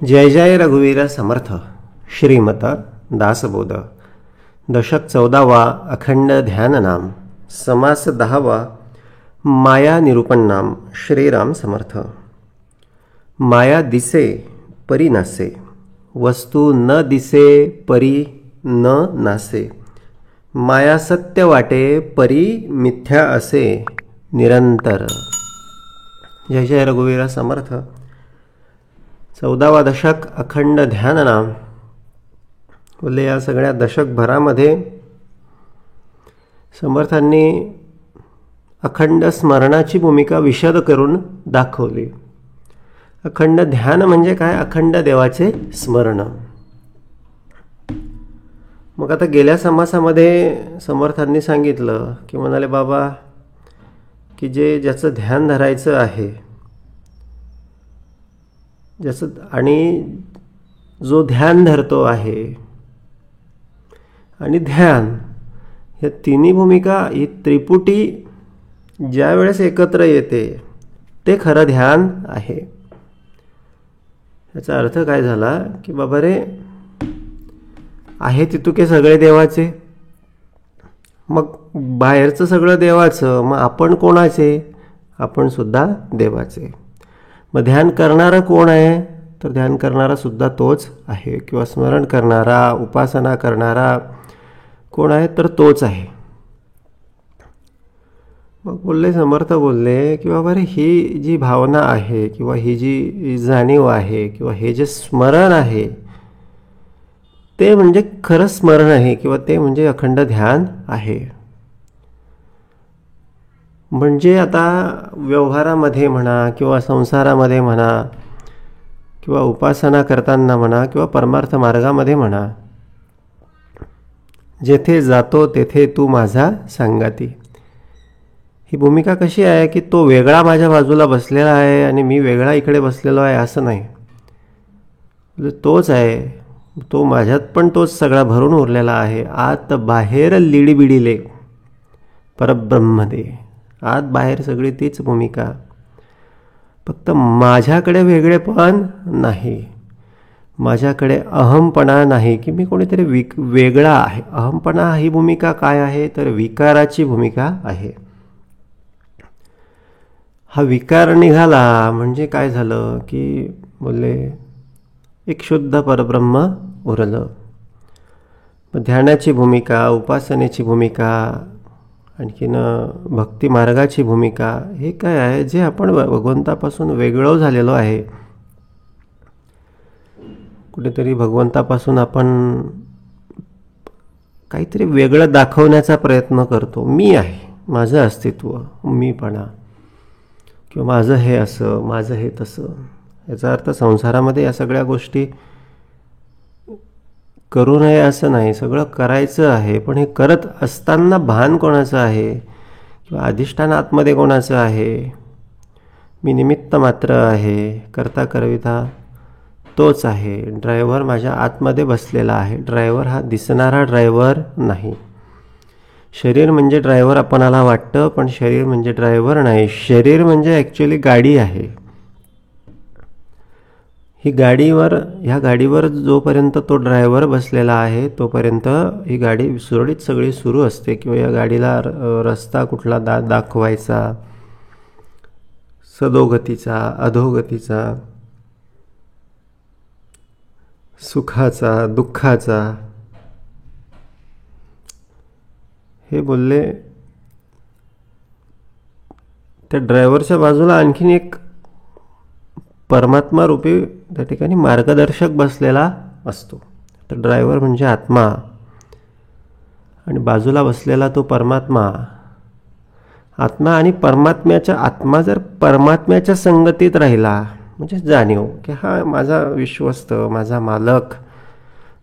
जय जय रघुवीर समर्थ. श्रीमत दासबोध. दशक 14वा. अखंड ध्यान नाम. समास 10वा. माया निरूपण नाम. श्रीराम समर्थ. माया दिसे परी नासे, वस्तू न दिसे परी न नासे. माया सत्य वाटे परी मिथ्या असे निरंतर. जय जय रघुवीर समर्थ. 14वा दशक अखंड ध्यान नाम. बोलले या सगळ्या दशकभरामध्ये समर्थांनी अखंड स्मरणाची भूमिका विशद करून दाखवली. अखंड ध्यान म्हणजे काय? अखंड देवाचे स्मरण. मग आता गेल्या समासामध्ये समर्थांनी सांगितलं की म्हणाले बाबा की ज्याचं ध्यान धरायचं आहे, ज्याचं आणि जो ध्यान धरतो आहे आणि ध्यान, या तिन्ही भूमिका, ही त्रिपुटी ज्या वेळेस एकत्र येते ते खरं ध्यान आहे. याचा अर्थ काय झाला की बाबा रे, आहे तितुके सगळे देवाचे, मग बाहेरचं सगळं देवाचं, मग आपण कोणाचे? आपण सुद्धा देवाचे. मग ध्यान करणारा कोण आहे? तर ध्यान करणारा सुद्धा तोच आहे, किंवा स्मरण करणारा, उपासना करणारा कोण आहे? तर तोच आहे. मग बोलले समर्थ बोलले की बाबा रे, ही जी भावना आहे किंवा ही जी जाणीव आहे किंवा हे जे स्मरण आहे ते म्हणजे खरं स्मरण आहे, किंवा ते म्हणजे अखंड ध्यान आहे. म्हणजे आता व्यवहारामध्ये म्हणा किंवा संसारामध्ये म्हणा किंवा उपासना करताना म्हणा किंवा परमार्थ मार्गामध्ये म्हणा, जेथे जातो तेथे तू माझा संगाती. ही भूमिका कशी आहे की तो वेगळा माझ्या बाजूला बसलेला आहे आणि मी वेगळा इकडे बसलेलो आहे असं नाही. तोच आहे, तो माझ्यात पण तोच सगळा भरून उरलेला आहे. आत बाहेर लिडीबिडीले परब्रह्म दे. आत बाहेर सगळी तीच भूमिका, फक्त माझ्याकडे वेगळेपण नाही, माझ्याकडे अहमपणा नाही की मी कोणीतरी वेगळा आहे. अहमपणा ही भूमिका काय आहे? तर विकाराची भूमिका आहे. हा विकार निघाला म्हणजे काय झालं की बोलले एक शुद्ध परब्रह्म उरलं. मग ध्यानाची भूमिका, उपासनेची भूमिका, आणखीन भक्ती मार्गाची भूमिका, हे काय आहे? जे आपण भगवंतापासून वेगळं झालेलो आहे, कुठेतरी भगवंतापासून आपण काहीतरी वेगळं दाखवण्याचा प्रयत्न करतो. मी आहे, माझं अस्तित्व, मीपणा, किंवा माझं हे असं, माझं हे तसं. याचा अर्थ संसारामध्ये या सगळ्या गोष्टी करू नये असं नाही, सगळं करायचं आहे. पण हे करत असताना भान कोणाचं आहे किंवा अधिष्ठान आतमध्ये कोणाचं आहे? मी निमित्त मात्र आहे, करता करविता तोच आहे. ड्रायव्हर माझ्या आतमध्ये बसलेला आहे. ड्रायव्हर हा दिसणारा ड्रायव्हर नाही. शरीर म्हणजे ड्रायव्हर आपणाला वाटतं, पण शरीर म्हणजे ड्रायव्हर नाही. शरीर म्हणजे ॲक्च्युली गाडी आहे. ह्या गाडीवर जोपर्यंत तो ड्रायव्हर बसलेला आहे तोपर्यंत ही गाडी सुरळीत सगळी सुरू असते, किंवा या गाडीला रस्ता कुठला दाखवायचा, सदोगतीचा, अधोगतीचा, सुखाचा, दुःखाचा. हे बोलले त्या ड्रायव्हरच्या बाजूला आणखीन एक परमात्मा रूपी त्या ठिकाणी मार्गदर्शक बसलेला असतो. तर ड्रायव्हर म्हणजे आत्मा आणि बाजूला बसलेला तो परमात्मा. आत्मा आणि परमात्म्याच्या, आत्मा जर परमात्म्याच्या संगतीत राहिला म्हणजे जाणीव की हा माझा विश्वस्त, माझा मालक,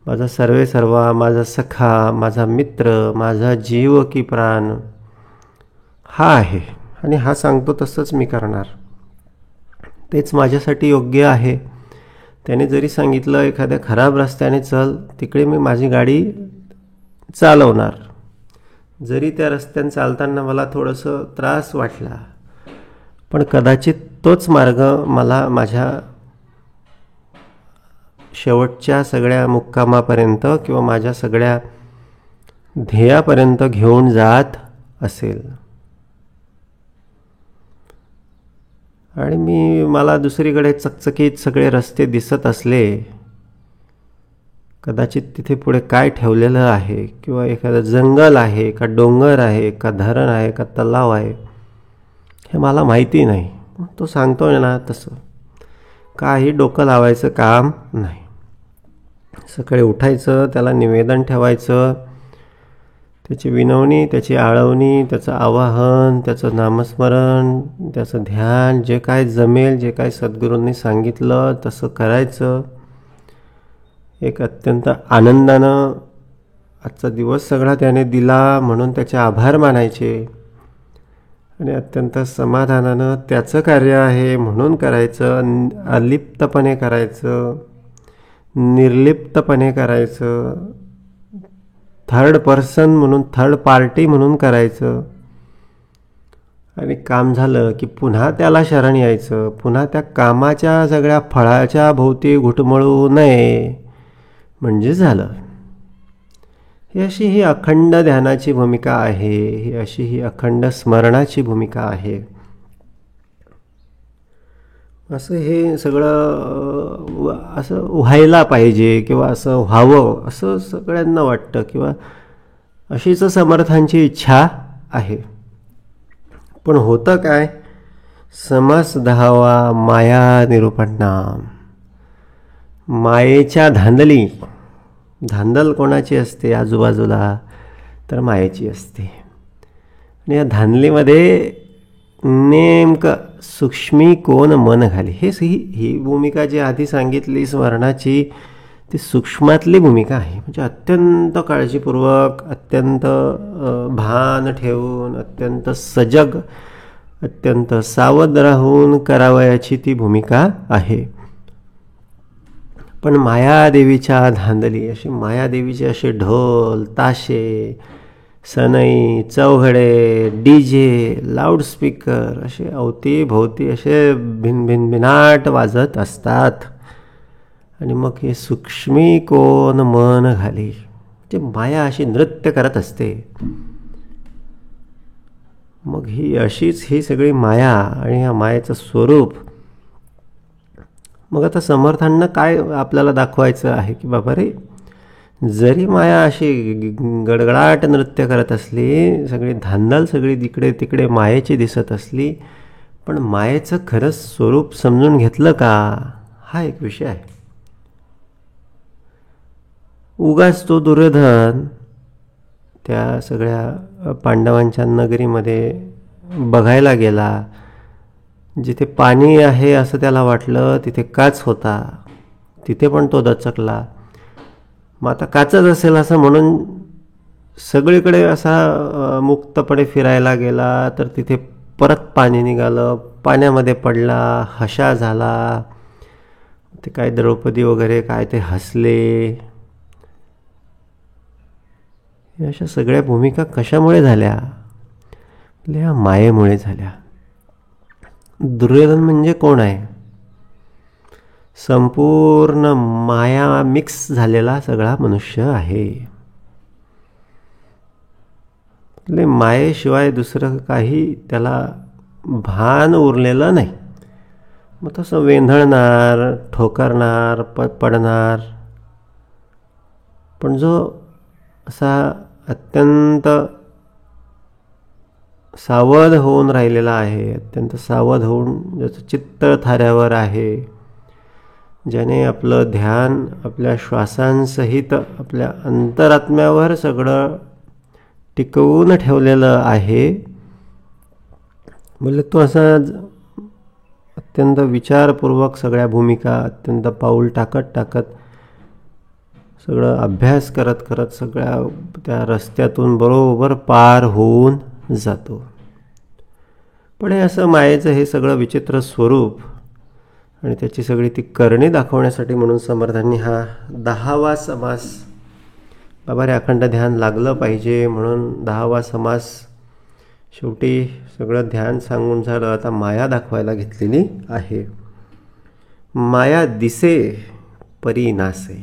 माझा सर्वे सर्वा, माझा सखा, माझा मित्र, माझा जीव की प्राण हा आहे आणि हा सांगतो तसंच मी करणार, तेच माझ्यासाठी योग्य आहे. त्याने जरी सांगितलं एखाद्या खराब रस्त्याने चल, तिकडे मी माझी गाडी चालवणार. जरी त्या रस्त्याने चालताना मला थोडंसं त्रास वाटला, पण कदाचित तोच मार्ग मला माझ्या शेवटच्या सगळ्या मुक्कामापर्यंत किंवा माझ्या सगळ्या ध्येयापर्यंत घेऊन जात असेल. आणि मला दुसरीकडे चकचकीत सगळे रस्ते दिसत असले, कदाचित तिथे पुढे काय ठेवलेलं आहे किंवा एखादं जंगल आहे का डोंगर आहे का धरण आहे का तलाव आहे हे मला माहिती नाही. तो सांगतोय ना तसं काही डोकं लावायचं काम नाही. सकाळी उठायचं, त्याला निवेदन ठेवायचं, त्याची विनवणी, त्याची आळवणी, त्याचं आवाहन, त्याचं नामस्मरण, त्याचं ध्यान, जे काय जमेल, जे काय सद्गुरूंनी सांगितलं तसं करायचं. एक अत्यंत आनंदानं आजचा दिवस सगळा त्याने दिला म्हणून त्याचे आभार मानायचे आणि अत्यंत समाधानानं त्याचं कार्य आहे म्हणून करायचं. अलिप्तपणे करायचं, निर्लिप्तपणे करायचं, थर्ड पर्सन म्हणून, थर्ड पार्टी म्हणून करायचं. आणि काम झालं की पुन्हा त्याला शरण यायचं, पुन्हा त्या कामाच्या सगळ्या फळाच्या भोवती घुटमळू नये म्हणजे झालं. ही अशी ही अखंड ध्यानाची भूमिका आहे, ही अशी ही अखंड स्मरणाची भूमिका आहे. असं हे सगळं असं व्हायला पाहिजे किंवा असं व्हावं असं सगळ्यांना वाटतं किंवा अशीच समर्थांची इच्छा आहे. पण होतं काय? समास 10वा माया निरूपणाम. मायेच्या धांदली. धांदल कोणाची असते आजूबाजूला? तर मायेची असते. आणि या धांदलीमध्ये नेमकं सूक्ष्मी कोण मन घाली. ही भूमिका जी आधी सांगितली स्मरणाची ती सूक्ष्मातली भूमिका आहे. म्हणजे अत्यंत काळजीपूर्वक, अत्यंत भान ठेवून, अत्यंत सजग, अत्यंत सावध राहून करावयाची ती भूमिका आहे. पण मायादेवीच्या धांदली, अशी मायादेवीचे असे ढोल, ताशे, सनई, चौघडे, डीजे, लाऊडस्पीकर असे अवतीभोवती असे भिनभिनाट वाजत असतात. आणि मग हे सूक्ष्मी कोण मन घाली, म्हणजे माया अशी नृत्य करत असते. मग ही सगळी माया आणि या मायेचं स्वरूप. मग आता समर्थांना काय आपल्याला दाखवायचं आहे की बाबा रे, जरी माया अशी गडगडाट नृत्य करत असली, सगळी धांदल सगळी तिकडे तिकडे मायेची दिसत असली, पण मायेचं खरंच स्वरूप समजून घेतलं का? हा एक विषय आहे. उगाच तो दुर्योधन त्या सगळ्या पांडवांच्या नगरीमध्ये बघायला गेला. जिथे पाणी आहे असं त्याला वाटलं, तिथे काच होता, तिथे पण तो दचकला. मग आता काचच असेल असं म्हणून सगळीकडे असा मुक्तपणे फिरायला गेला, तर तिथे परत पाणी निघालं, पाण्यामध्ये पडला, हशा झाला. ते काय द्रौपदी वगैरे काय ते हसले. अशा सगळ्या भूमिका कशामुळे झाल्या? ह्या मायेमुळे झाल्या. दुर्योधन म्हणजे कोण आहे? संपूर्ण माया मिक्स झालेला सगळा मनुष्य आहे. मायेशिवाय दुसरं काही त्याला भान उरलेलं नाही. मग तसं वेंधळणार, ठोकरणार, पडणार. पण जो असा अत्यंत सावध होऊन राहिलेला आहे, अत्यंत सावध होऊन ज्याचं चित्त थाऱ्यावर आहे, ज्याने आपलं ध्यान आपल्या श्वासांसहित आपल्या अंतरात्म्यावर सगळं टिकवून ठेवलेलं आहे, म्हणजे तो असा अत्यंत विचारपूर्वक सगळ्या भूमिका अत्यंत पाऊल टाकत सगळं अभ्यास करत सगळ्या त्या रस्त्यातून बरोबर पार होऊन जातो. पण हे असं मायेचं हे सगळं विचित्र स्वरूप आणि त्याची सगळी ती करणी दाखवण्यासाठी म्हणून समर्थांनी हा 10वा समास, बाबा रे अखंड ध्यान लागलं पाहिजे म्हणून 10वा समास. शेवटी सगळं ध्यान सांगून झालं, आता माया दाखवायला घेतलेली आहे. माया दिसे परी नासे.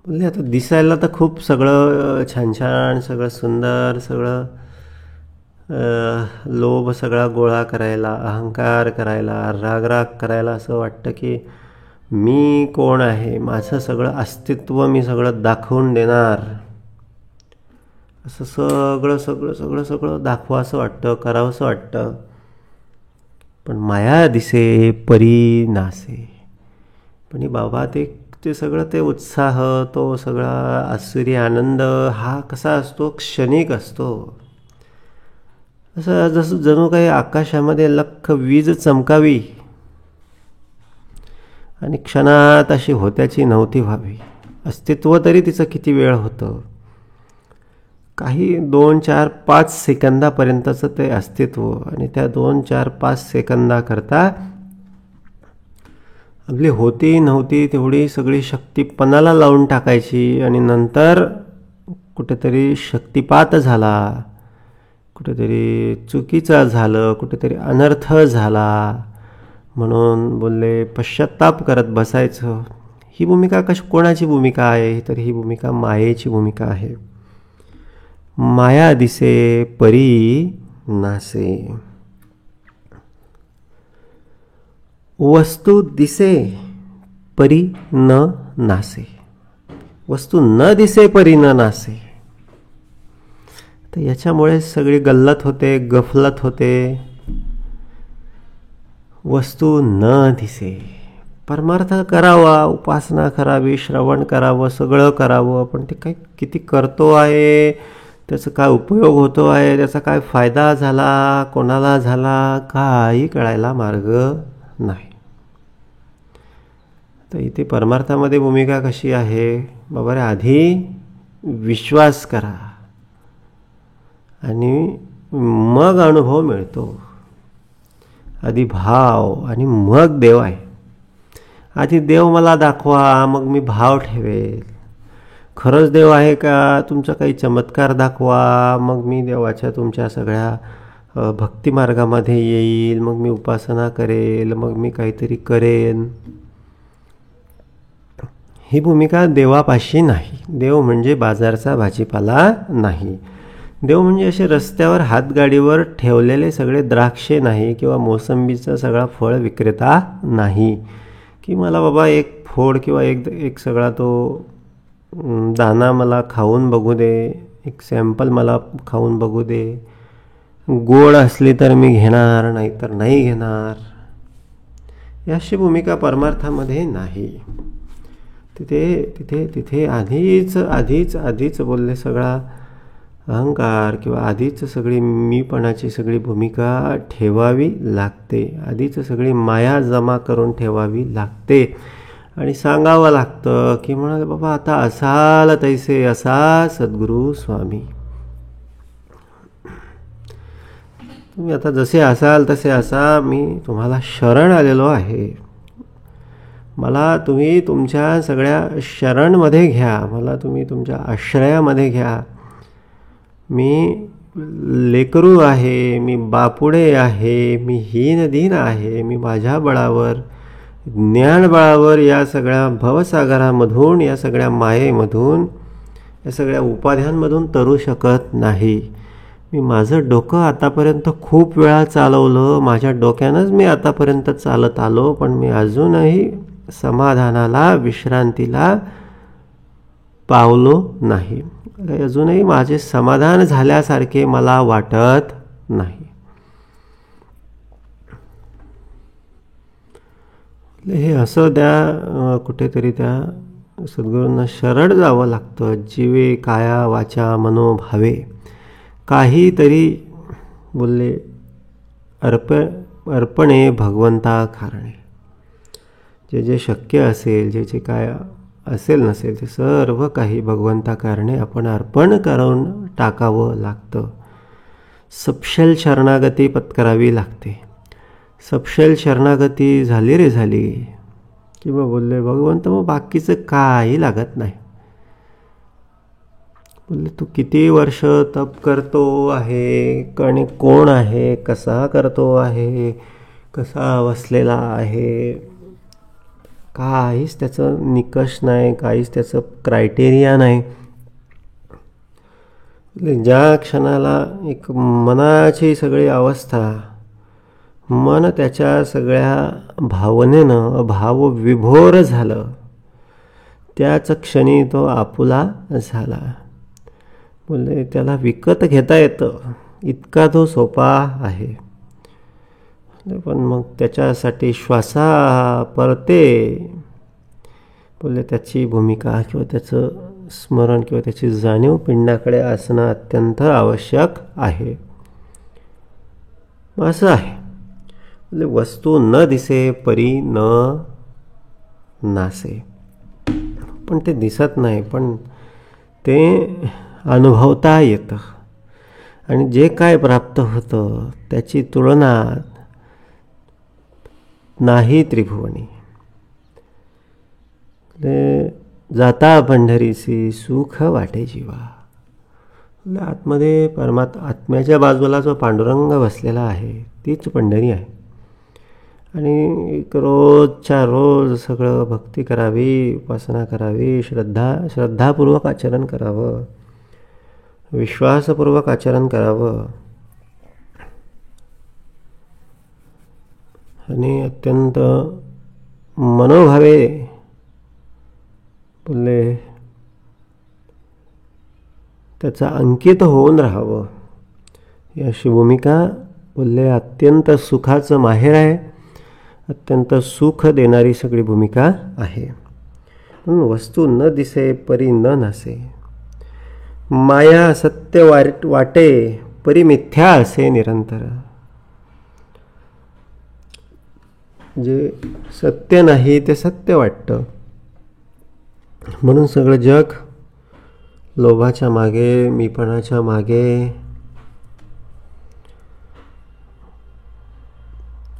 बोलले आता दिसायला तर खूप सगळं छान छान, सगळं सुंदर, सगळं लोभ सगळा गोळा करायला, अहंकार करायला, रागराग करायला असं वाटतं की मी कोण आहे, माझं सगळं अस्तित्व मी सगळं दाखवून देणार, असं सगळं सगळं सगळं सगळं दाखवावंसं वाटतं, करावंसं वाटतं. पण माया दिसे परी नासे. पण बाबा ते सगळं ते उत्साह, तो सगळा आसुरी आनंद हा कसा असतो, क्षणिक असतो. असं जसं जणू काही आकाशामध्ये लख्ख वीज चमकावी आणि क्षणात अशी होत्याची नव्हती व्हावी. अस्तित्व तरी तिचं किती वेळ होतं, काही 2, 4, 5 सेकंदापर्यंतचं ते अस्तित्व. आणि त्या 2, 4, 5 सेकंदाकरता आपली होती नव्हती तेवढी सगळी शक्ती पणाला लावून टाकायची. आणि नंतर कुठेतरी शक्तिपात झाला, कुठेतरी चुकीचं झालं, कुठेतरी अनर्थ झाला म्हणून बोलले पश्चात्ताप करत बसायचं. ही भूमिका कोणाची भूमिका आहे, तर ही भूमिका मायेची भूमिका आहे. माया दिसे परी नासे. वस्तू दिसे परी न नासे. वस्तू न दिसे परी न नासे. तर याच्यामुळे सगळी गल्लत होते, गफलत होते. वस्तू न दिसे, परमार्थ करावा, उपासना करावी, श्रवण करावं, सगळं करावं, पण ते काय किती करतो आहे, त्याचा काय उपयोग होतो आहे, त्याचा काय फायदा झाला, कोणाला झाला, काही कळायला मार्ग नाही. तर इथे परमार्थामध्ये भूमिका कशी आहे, बाबा रे आधी विश्वास करा आणि मग अनुभव मिळतो. आधी भाव आणि मग देव आहे. आधी देव मला दाखवा, मग मी भाव ठेवेल. खरंच देव आहे का, तुमचा काही चमत्कार दाखवा, मग मी देवाच्या तुमच्या सगळ्या भक्तिमार्गामध्ये येईल, मग मी उपासना करेल, मग मी काहीतरी करेन. ही भूमिका देवापाशी नाही. देव म्हणजे बाजारचा भाजीपाला नाही. देव म्हणजे असे रस्त्यावर हातगाडीवर ठेवलेले सगळे द्राक्षे नाही, किंवा मोसंबीचा सगळा फळ विक्रेता नाही, की मला बाबा एक फोड किंवा एक सगळा तो दाना मला खाऊन बघू दे, एक सॅम्पल मला खाऊन बघू दे, गोड असली तर मी घेणार, नाही तर नाही घेणार. याची भूमिका परमार्थामध्ये नाही. तिथे आधीच बोलले सगळा अहंकार किंवा आधीच सगळी मीपणाची सगळी भूमिका ठेवावी लागते. आधीच सगळी माया जमा करून ठेवावी लागते आणि सांगावं लागतं की म्हणाले बाबा आता असाल तैसे असा सद्गुरू स्वामी, तुम्ही आता जसे असाल तसे असा, मी तुम्हाला शरण आलेलो आहे. मला तुम्ही तुमच्या सगळ्या शरणमध्ये घ्या, मला तुम्ही तुमच्या आश्रयामध्ये घ्या. मी लेकरू आहे, मी बापुडे आहे, मी हीनदीन आहे. मी माझ्या बळावर, ज्ञानबळावर या सगळ्या भवसागरामधून, या सगळ्या मायेमधून, या सगळ्या उपाध्यांमधून तरू शकत नाही. मी माझं डोकं आतापर्यंत खूप वेळा चालवलं, माझ्या डोक्यानंच मी आतापर्यंत चालत आलो, पण मी अजूनही समाधानाला, विश्रांतीला पावलो नाही. अजूनही माझे समाधान झाल्यासारखे मला वाटत नाही. हे असं त्या कुठेतरी त्या सद्गुरूंना शरण जावं लागतं. जीवे काया वाचा मनोभावे, काहीतरी बोलले अर्पणे भगवंता कारणे. जे जे शक्य असेल, जे जे काय असेल नसेल, ते सर्व काही भगवंता कारणे आपण अर्पण करून टाकावं लागतं. सपशेल शरणागती पत्करावी लागते. सपशेल शरणागती झाली रे झाली किंवा बोलले भगवंत मग बाकीचं काही लागत नाही. बोलले तू किती वर्ष तप करतो आहे आणि कोण आहे, कसा करतो आहे, कसा वसलेला आहे, काहीच त्याचं निकष नाही, काहीच त्याचं क्रायटेरिया नाही. ज्या क्षणाला एक मनाची सगळी अवस्था, मन त्याच्या सगळ्या भावनेनं भावविभोर झालं, त्याच क्षणी तो आपुला झाला. बोलले त्याला विकत घेता येतं, इतका तो सोपा आहे. पण मग त्याच्यासाठी श्वासा परते बोलले त्याची भूमिका किंवा त्याचं स्मरण किंवा त्याची जाणीव पिंडाकडे असणं अत्यंत आवश्यक आहे. असं आहे. बोलले वस्तू न दिसे परी न नासे. पण ते दिसत नाही, पण ते अनुभवता येतं. आणि जे काय प्राप्त होतं त्याची तुलना नाही त्रिभुवनी. जाता पंढरीसी सुख वाटे जीवा. आतमध्ये आत्म्याच्या बाजूला जो पांडुरंग बसलेला आहे तीच पंढरी आहे. आणि रोजच्या रोज सगळं भक्ती करावी, उपासना करावी, श्रद्धापूर्वक आचरण करावं, विश्वासपूर्वक आचरण करावं. आणि अत्यंत मनोभावे बोलले त्याचा अंकित होऊन राहावं. ही अशी भूमिका बोलले अत्यंत सुखाचं माहेर आहे, अत्यंत सुख देणारी सगळी भूमिका आहे. म्हणून वस्तू न दिसे परी न नासे. माया सत्य वाटे परी मिथ्या असे निरंतर. जे सत्य नाही ते सत्य वाटतं, म्हणून सगळं जग लोभाच्या मागे, मीपणाच्या मागे,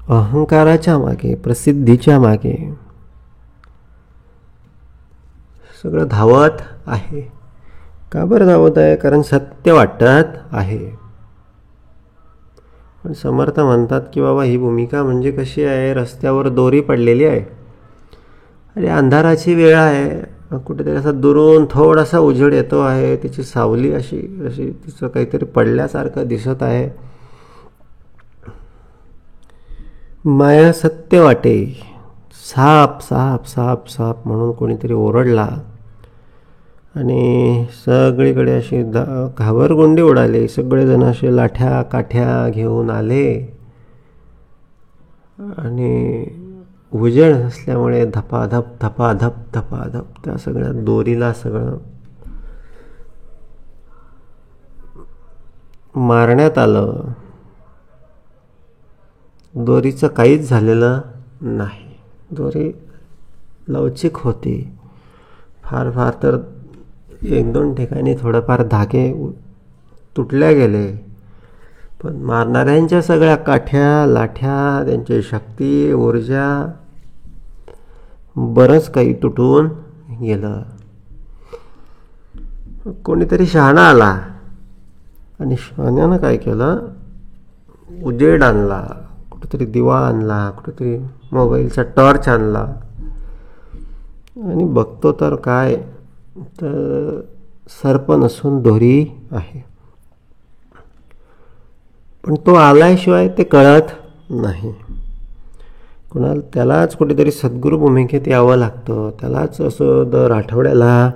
अहंकाराच्या मागे, प्रसिद्धीच्या मागे सगळं धावत आहे. का बरं धावत आहे? कारण सत्य वाटत आहे. पण समर्थ म्हणतात की बाबा ही भूमिका म्हणजे कशी आहे, रस्त्यावर दोरी पडलेली आहे आणि अंधाराची वेळ आहे, कुठेतरी असा दुरून थोडासा उजेड येतो आहे, तिची सावली अशी तिचं काहीतरी पडल्यासारखं दिसत आहे. माया सत्य वाटे. साप साप साप साप म्हणून कोणीतरी ओरडला आणि सगळीकडे अशी घाबरगुंडी उडाली. सगळेजण असे लाठ्या काठ्या घेऊन आले आणि उजेड नसल्यामुळे धपाधप धपाधप धपाधप त्या सगळ्या दोरीला सगळं मारण्यात आलं. दोरीचं काहीच झालेलं नाही. दोरी लवचिक होती. फार फार तर 1-2 ठिकाणी थोडंफार धागे तुटल्या गेले, पण मारणाऱ्यांच्या सगळ्या काठ्या लाठ्या, त्यांची शक्ती ऊर्जा बरंच काही तुटून गेलं. कोणीतरी शहाणा आला आणि शहाण्यानं काय केलं, उजेड आणला, कुठेतरी दिवा आणला, कुठेतरी मोबाईलचा टॉर्च आणला आणि बघतो तर काय, तर सर्प नसून दोरी आहे. पण तो आल्याशिवाय ते कळत नाही. कुणाला त्यालाच कुठेतरी सद्गुरू भूमिकेत यावं लागतं, त्यालाच असं दर आठवड्याला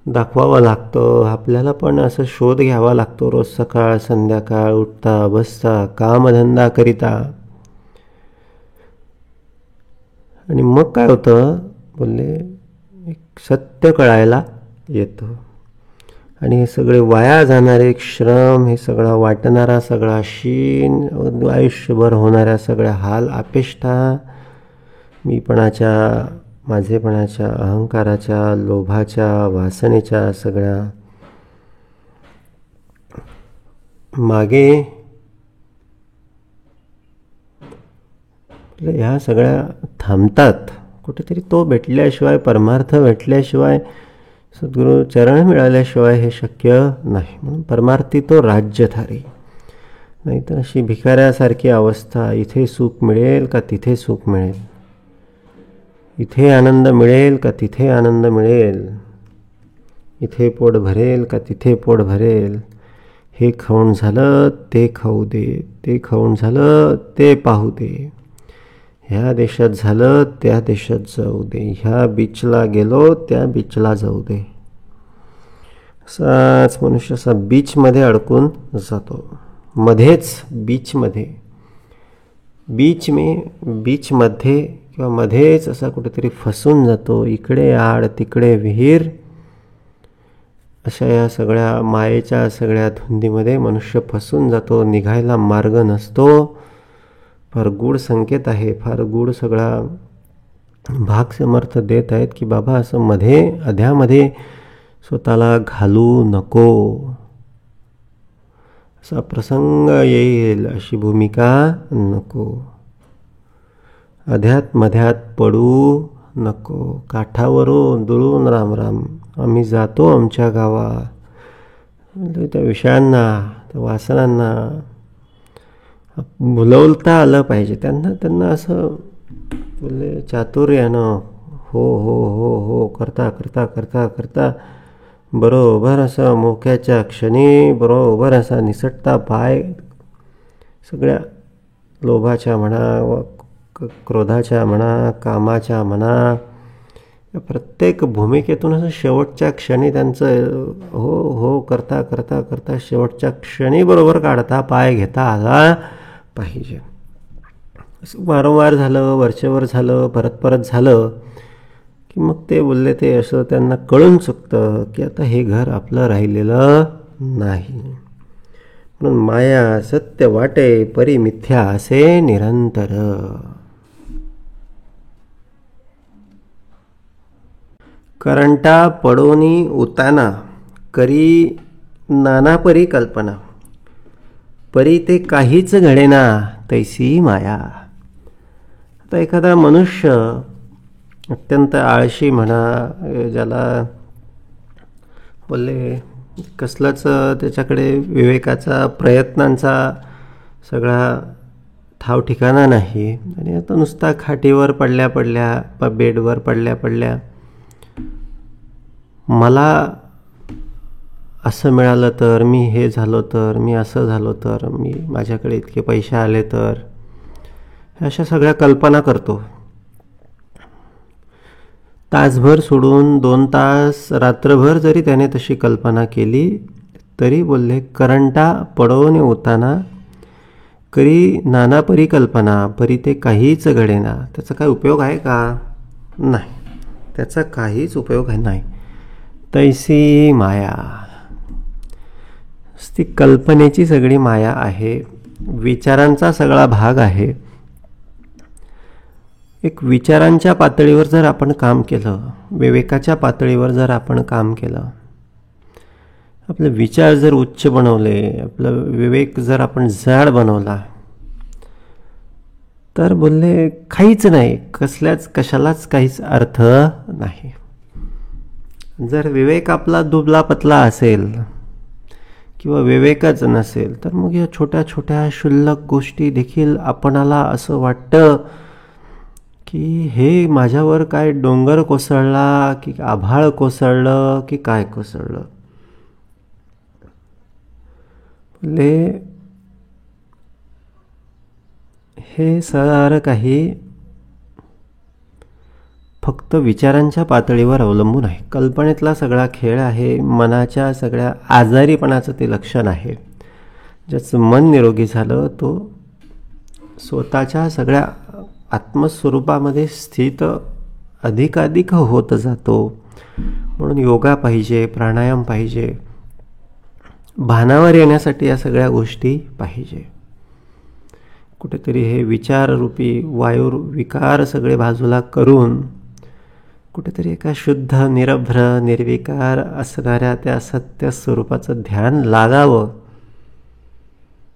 दाखवावं लागतं. आपल्याला पण असं शोध घ्यावा लागतो रोज सकाळ संध्याकाळ, उठता बसता कामधंदा करिता. आणि मग काय होतं, बोलले एक सत्य कळायला येतं. आणि हे सगळे वाया जाणारे श्रम, हे सगळा वाटणारा सगळा शीन, आयुष्यभर होणाऱ्या सगळ्या हाल अपेष्टा, मीपणाच्या, माझेपणाच्या, अहंकाराच्या, लोभाच्या, वासनेच्या सगळ्या मागे ह्या सगळ्या थांबतात. कुठेतरी तो भेटल्याशिवाय, परमार्थ भेटल्याशिवाय, सद्गुरू चरण मिळाल्याशिवाय हे शक्य नाही. म्हणून परमार्थी तो राज्यधारी. नाहीतर अशी भिकाऱ्यासारखी अवस्था, इथे सुख मिळेल का तिथे सुख मिळेल, इथे आनंद मिळेल का तिथे आनंद मिळेल, इथे पोट भरेल का तिथे पोट भरेल, हे खाऊन झालं ते खाऊ दे, ते खाऊन झालं ते पाहू दे, ह्या देशात झालं त्या देशात जाऊ दे, ह्या बीचला गेलो त्या बीचला जाऊ दे. असाच मनुष्य असा बीचमध्ये अडकून जातो, मध्येच बीचमध्ये बीचमध्ये किंवा मध्येच असा कुठेतरी फसून जातो. इकडे आड तिकडे विहीर, अशा या सगळ्या मायेच्या सगळ्या धुंदीमध्ये मनुष्य फसून जातो. निघायला मार्ग नसतो. फार गूढ संकेत आहे, फार गूढ सगळा भाग समर्थ देत आहेत की बाबा असं मध्ये अध्यामध्ये स्वतःला घालू नको. असा प्रसंग येईल अशी भूमिका नको. अध्यात मध्यात पडू नको. काठावरून दुरून राम राम आम्ही जातो आमच्या गावा. त्या विषयांना, त्या वासनांना भुलवता आलं पाहिजे. त्यांना असं बोलले चातुर्यानं हो हो हो हो करता करता करता करता बरोबर असं मोक्याच्या क्षणी बरोबर असा निसटता पाय सगळ्या लोभाच्या म्हणा व क्रोधाच्या म्हणा कामाच्या म्हणा प्रत्येक भूमिकेतून असं शेवटच्या क्षणी त्यांचं हो हो करता करता करता शेवटच्या क्षणी बरोबर काढता पाय घेता आला पाहिजे. असं वारंवार झालं, वरचेवर झालं, परत परत झालं की मग ते बोलले ते असं त्यांना कळून चुकतं की आता हे घर आपलं राहिलेलं नाही. म्हणून माया सत्य वाटे परी मिथ्या असे निरंतर. करंटा पडोनी उताना करी नाना परी कल्पना, परी ते काहीच घडेना तैसी माया. आता एखादा मनुष्य अत्यंत आळशी म्हणा, ज्याला बोलले कसलंच त्याच्याकडे विवेकाचा प्रयत्नांचा सगळा ठाव ठिकाणा नाही आणि आता नुसता खाटीवर पडल्या पडल्या बेडवर पडल्या पडल्या मला असं मिळालं तर, मी हे झालो तर, मी असं झालो तर, मी माझ्याकडे इतके पैसे आले तर, अशा सगळ्या कल्पना करतो. तासभर सोडून 2 तास रात्रभर जरी त्याने तशी कल्पना केली तरी बोलले करंटा पडवून होताना करी नाना परी कल्पना, परी ते काहीच घडेना. त्याचा काय उपयोग आहे का? नाही, त्याचा काहीच उपयोग नाही. तैसी माया, ती कल्पनेची सगळी माया आहे, विचारांचा सगळा भाग आहे. एक विचारांच्या पातळीवर जर आपण काम केलं, विवेकाच्या पातळीवर जर आपण काम केलं, आपले विचार जर उच्च बनवले, आपलं विवेक जर आपण जाड बनवला तर बोलले काहीच नाही, कशालाच काहीच अर्थ नाही. जर विवेक आपला दुबला पतला असेल किंवा विवेकच नसेल तर मग या छोट्या छोट्या क्षुल्लक गोष्टी देखील आपणाला असं वाटतं की हे माझ्यावर काय डोंगर कोसळला की आभाळ कोसळलं की काय कोसळलं. हे सारं काही फक्त विचारांच्या पातळीवर अवलंबून आहे. कल्पनेतला सगळा खेळ आहे, मनाच्या सगळ्या आजारीपणाचं ते लक्षण आहे. ज्याचं मन निरोगी झालं तो स्वतःच्या सगळ्या आत्मस्वरूपामध्ये स्थित अधिकाधिक होत जातो. म्हणून योगा पाहिजे, प्राणायाम पाहिजे, भानावर येण्यासाठी या सगळ्या गोष्टी पाहिजे. कुठेतरी हे विचाररूपी वायूर विकार सगळे बाजूला करून कुठेतरी एका शुद्ध निरभ्र निर्विकार असणाऱ्या त्या सत्य स्वरूपाचं ध्यान लागावं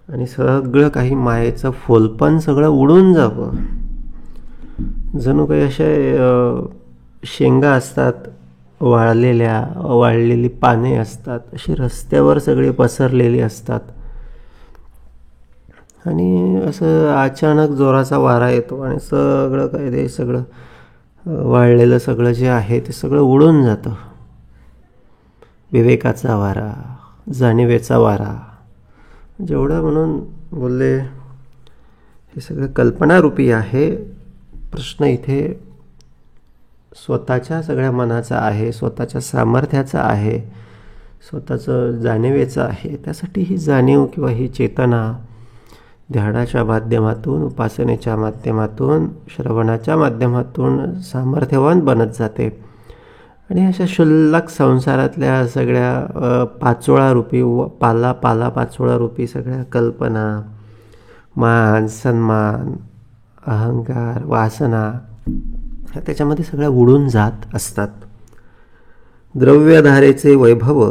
आणि सगळं काही मायेचं फोलपण सगळं उडून जावं. जणू काही अशा शेंगा असतात, वाळलेली पाने असतात, अशी रस्त्यावर सगळी पसरलेली असतात आणि असं अचानक जोराचा वारा येतो आणि सगळं काय ते सगळं वाळलेलं सगळं जे आहे ते सगळं उडून जातं. विवेकाचा वारा, जाणीवेचा वारा, जेवढं म्हणून बोलले हे सगळं कल्पनारूपी आहे. प्रश्न इथे स्वतःच्या सगळ्या मनाचा आहे, स्वतःच्या सामर्थ्याचा आहे, स्वतःचं जाणीवेचं आहे. त्यासाठी ही जाणीव किंवा ही चेतना ध्यानाच्या माध्यमातून, उपासनेच्या माध्यमातून, श्रवणाच्या माध्यमातून सामर्थ्यवान बनत जाते. आणि अशा क्षुल्लक संसारातल्या सगळ्या पाचोळारूपी पाचोळारूपी सगळ्या कल्पना, मान सन्मान, अहंकार, वासना ह्या त्याच्यामध्ये सगळ्या उडून जात असतात. द्रव्यधारेचे वैभव,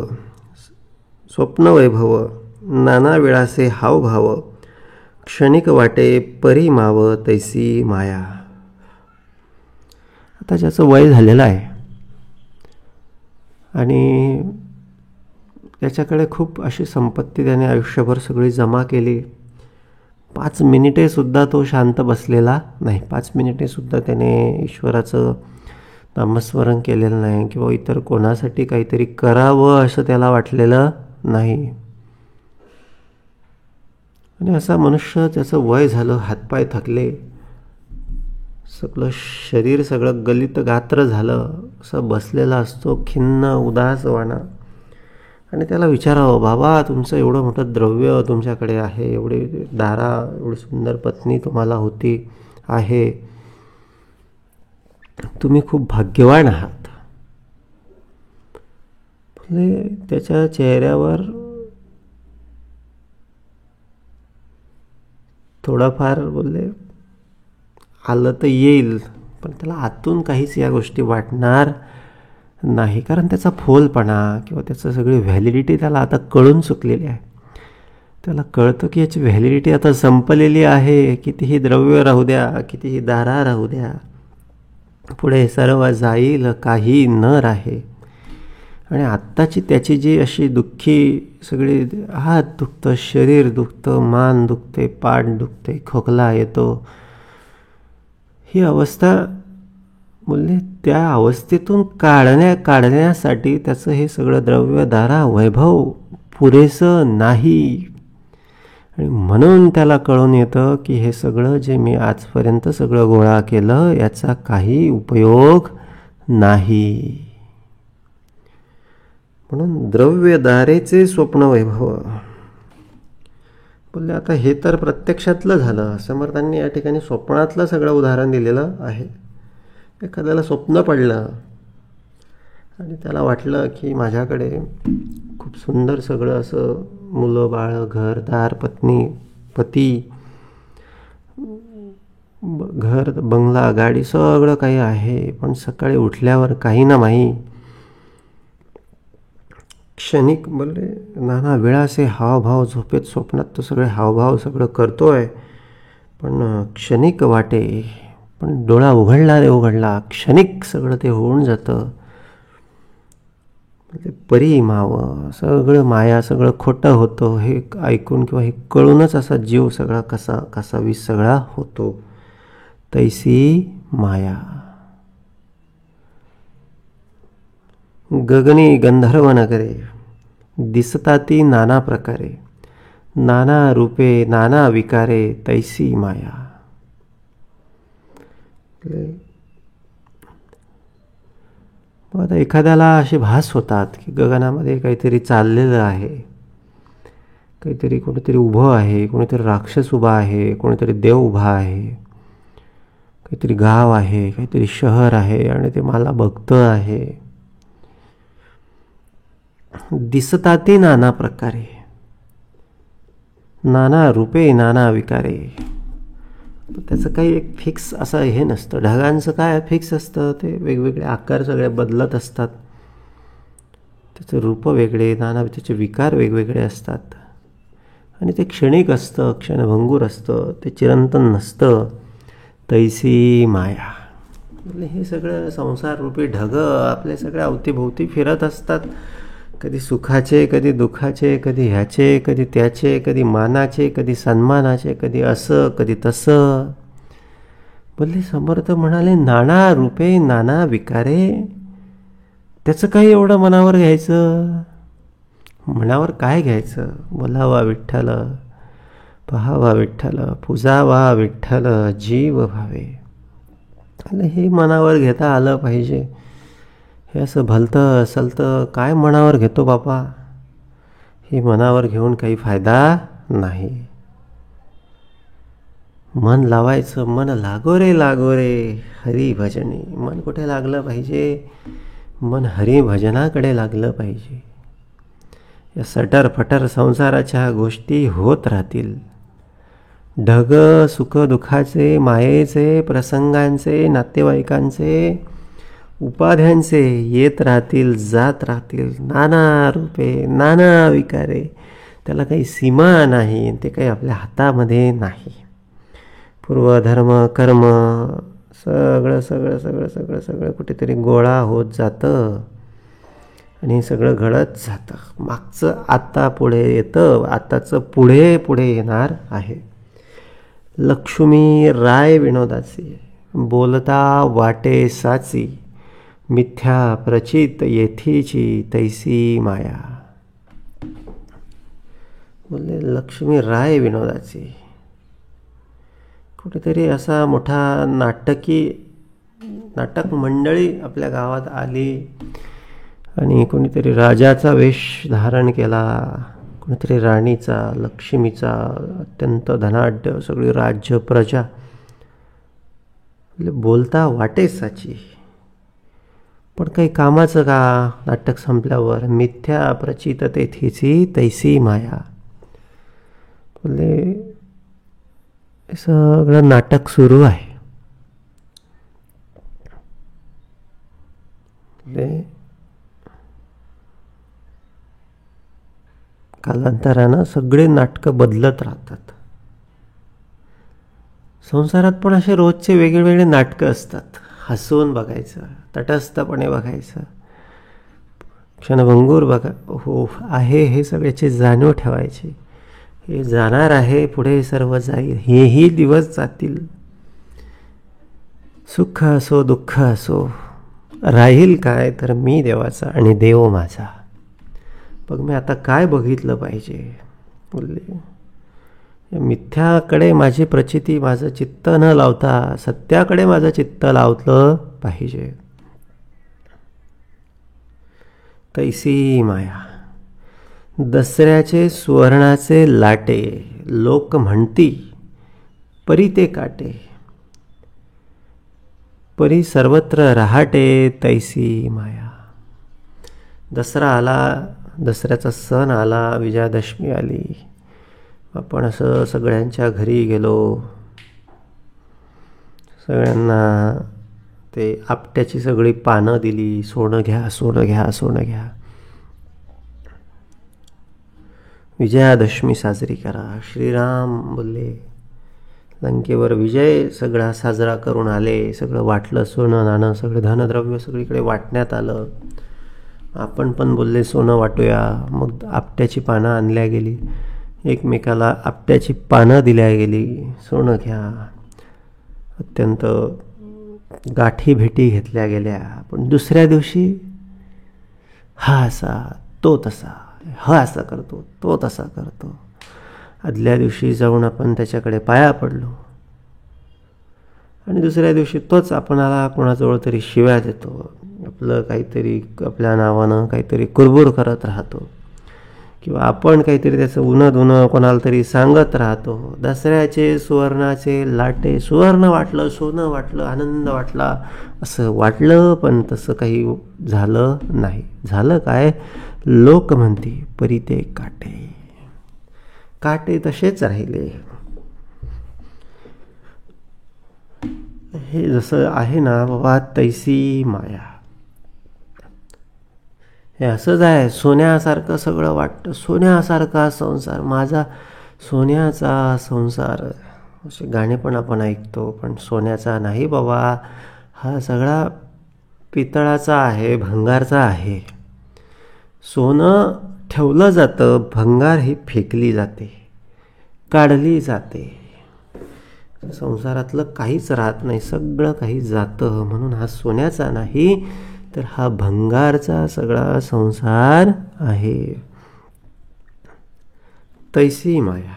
स्वप्नवैभव, नाना वेळाचे हावभाव, क्षणिक वाटे परिमाव तैसी माया. आता ज्याचं वय झालेलं आहे आणि त्याच्याकडे खूप अशी संपत्ती त्याने आयुष्यभर सगळी जमा केली, 5 मिनिटेसुद्धा तो शांत बसलेला नाही, 5 मिनिटेसुद्धा त्याने ईश्वराचं नामस्मरण केलेलं नाही किंवा इतर कोणासाठी काहीतरी करावं असं त्याला वाटलेलं नाही. आणि असा मनुष्य, त्याचं वय झालं, हातपाय थकले, सगळं शरीर सगळं गलित गात्र झालं, असं बसलेला असतो खिन्न उदासवाणा. आणि त्याला विचारावं, बाबा तुमचं एवढं मोठं द्रव्य तुमच्याकडे आहे, एवढी दारा, एवढी सुंदर पत्नी तुम्हाला होती आहे, तुम्ही खूप भाग्यवान आहात. म्हणजे त्याच्या चेहऱ्यावर थोडाफार बोलले आलं तर येईल, पण त्याला आतून काहीच या गोष्टी वाटणार नाही. कारण त्याचा फोलपणा किंवा त्याचं सगळी व्हॅलिडिटी त्याला आता कळून चुकलेली आहे. त्याला कळतं की याची व्हॅलिडिटी आता संपलेली आहे. कितीही द्रव्य राहू द्या, कितीही दारा राहू द्या, पुढे सर्व जाईल, काही न राहे. आणि आत्ताची त्याची जी अशी दुःखी सगळी, हात दुखतं, शरीर दुखतं, मान दुखते, पाठ दुखते, खोकला येतो, ही अवस्था बोलले त्या अवस्थेतून काढण्यासाठी त्याचं हे सगळं द्रव्य, दारा, वैभव पुरेसं नाही. आणि म्हणून त्याला कळून येतं की हे सगळं जे मी आजपर्यंत सगळं गोळा केलं याचा काही उपयोग नाही. म्हणून द्रव्यदारेचे स्वप्न वैभव बोलले. आता हे तर प्रत्यक्षातलं झालं. समर्थांनी या ठिकाणी स्वप्नातलं सगळं उदाहरण दिलेलं आहे. एखाद्याला स्वप्न पडलं आणि त्याला वाटलं की माझ्याकडे खूप सुंदर सगळं असं मुलं बाळ, घरदार, पती, घर, बंगला, गाडी सगळं काही आहे, पण सकाळी उठल्यावर काही ना माही क्षणिक बोलले नाना वेळाचे हावभाव, झोपेत स्वप्नात तो सगळे हावभाव सगळं करतोय, पण क्षणिक वाटे, पण डोळा उघडला क्षणिक सगळं ते होऊन जातं. परिमाव, सगळं माया, सगळं खोटं होतं हे ऐकून किंवा हे कळूनच असा जीव सगळा कसा वीस सगळा होतो. तैसी माया. गगनी गंधर्व नगरे दिसता ती नाना प्रकारे, नाना रूपे नाना विकारे तैसी माया. आता एखाद्याला असे भास होतात की गगनामध्ये काहीतरी चाललेलं आहे, काहीतरी कोणीतरी उभं आहे, कोणीतरी राक्षस उभा आहे, कोणीतरी देव उभा आहे, काहीतरी गाव आहे, काहीतरी शहर आहे आणि ते मला बघतं आहे. दिसता ते नाना प्रकारे, नाना रूपे नाना विकारे. त्याचं काही एक फिक्स असं हे नसतं. ढगांचं काय फिक्स असतं, ते वेगवेगळे आकार सगळे बदलत असतात, त्याचं रूप वेगळे, नाना त्याचे विकार वेगवेगळे असतात आणि ते क्षणिक असतं, क्षणभंगूर असतं, ते चिरंतन नसतं. तैसी माया. म्हणजे हे सगळं संसाररूपी ढग आपल्या सगळ्या अवतीभोवती फिरत असतात. कधी सुखाचे, कधी दुःखाचे, कधी ह्याचे, कधी त्याचे, कधी मानाचे, कधी सन्मानाचे, कधी असं, कधी तसं. बोलले समर्थ म्हणाले, नाना रूपे नाना विकारे, त्याचं काही एवढं मनावर घ्यायचं? मनावर काय घ्यायचं? बोलावा विठ्ठल, पहावा विठ्ठल, पुजावा विठ्ठल, जीव भावे. हे मनावर घेता आलं पाहिजे. हे असं भलतं सलतं काय मनावर घेतो बापा? हे मनावर घेऊन काही फायदा नाही. मन लावायचं, मन लागो रे हरिभजनी. मन कुठे लागलं पाहिजे? मन हरिभजनाकडे लागलं पाहिजे. या सटर फटर संसाराच्या गोष्टी होत राहतील. ढग सुखदुःखाचे, मायेचे, प्रसंगांचे, नातेवाईकांचे, उपाध्यांचे येत राहतील, जात राहतील. नाना रूपे नाना विकारे, त्याला काही सीमा नाही, ते काही आपल्या हातामध्ये नाही. पूर्वधर्म कर्म सगळं सगळं सगळं सगळं सगळं कुठेतरी गोळा होत जातं आणि सगळं घडत जातं. मागचं आता पुढे येतं, आताचं पुढे पुढे येणार आहे. लक्ष्मी राय विनोदाची, बोलता वाटे साची, मिथ्या प्रचित येथीची तैसी माया. बोलले लक्ष्मी राय विनोदाची. कुठेतरी असा मोठा नाटक मंडळी आपल्या गावात आली आणि कोणीतरी राजाचा वेश धारण केला, कोणीतरी राणीचा, लक्ष्मीचा, अत्यंत धनाढ्य, सगळी राज्य प्रजा. बोलता वाटे साची, पण काही कामाचं का? नाटक संपल्यावर मिथ्या प्रचित तेथीची तैसी माया. बोलले सगळं नाटक सुरू आहे. कालांतरानं सगळे नाटकं बदलत राहतात. संसारात पण असे रोजचे वेगळे वेगळे नाटकं असतात. हसून बघायचं, तटस्थपणे बघायचं, क्षणभंगूर हो आहे हे सगळ्याची जाणीव ठेवायची. हे जाणार आहे, पुढे सर्व जाईल, हेही दिवस जातील. सुख असो दुःख असो, राहील काय तर मी देवाचा आणि देव माझा. बघ मी आता काय बघितलं पाहिजे? बोलले मिथ्याकडे माझी प्रचिती, माझं चित्त न लावता सत्याकडे माझं चित्त लावलं पाहिजे. तैसी माया. दसऱ्याचे सुवर्णाचे लाटे, लोक म्हणती परी ते काटे, परी सर्वत्र रहाटे, तैसी माया. दसरा आला, दसऱ्याचा सण आला, विजयादशमी आली. आपण असं सगळ्यांच्या घरी गेलो, सगळ्यांना ते आपट्याची सगळी पानं दिली, सोनं घ्या सोनं घ्या सोनं घ्या. विजयादशमी साजरी करा. श्रीराम बोलले लंकेवर विजय सगळा साजरा करून आले. सगळं वाटलं, सोनं नाणं सगळं धनद्रव्य सगळीकडे वाटण्यात आलं. आपण पण बोलले सोनं वाटूया. मग आपट्याची पानं आणल्या गेली, एकमेकाला आपट्याची पानं दिल्या गेली. सोनं घ्या. अत्यंत गाठी भेटी घेतल्या गेल्या. पण दुसऱ्या दिवशी हा असा तो तसा, हा असा करतो तो तसा करतो. आदल्या दिवशी जाऊन आपण त्याच्याकडे पाया पडलो आणि दुसऱ्या दिवशी तोच आपणाला कोणाजवळ तरी शिव्या देतो. आपलं काहीतरी आपल्या नावानं काहीतरी कुरबुर करत राहतो किंवा आपण काहीतरी त्याचं उनं कोणाला तरी सांगत राहतो. दसऱ्याचे सुवर्णाचे लाटे, सुवर्ण वाटलं, सोनं वाटलं, आनंद वाटला, असं वाटलं, पण तसं काही झालं नाही. झालं काय? लोक म्हणते परी ते काटे. काटे तसेच राहिले. हे जसं आहे ना बाबा, तैसी माया. हे असंच आहे. सोन्यासारखं सगळं वाटतं, सोन्यासारखा संसार, माझा सोन्याचा संसार. असे गाणे पण आपण ऐकतो, पण सोन्याचा नाही बाबा, हा सगळा पितळाचा आहे, भंगारचा आहे. सोनं ठेवलं जातं, भंगार ही फेकली जाते, काढली जाते. संसारातलं काहीच राहत नाही, सगळं काही जातं. म्हणून हा सोन्याचा नाही तर हा भंगारचा सगळा संसार आहे. तैसी माया.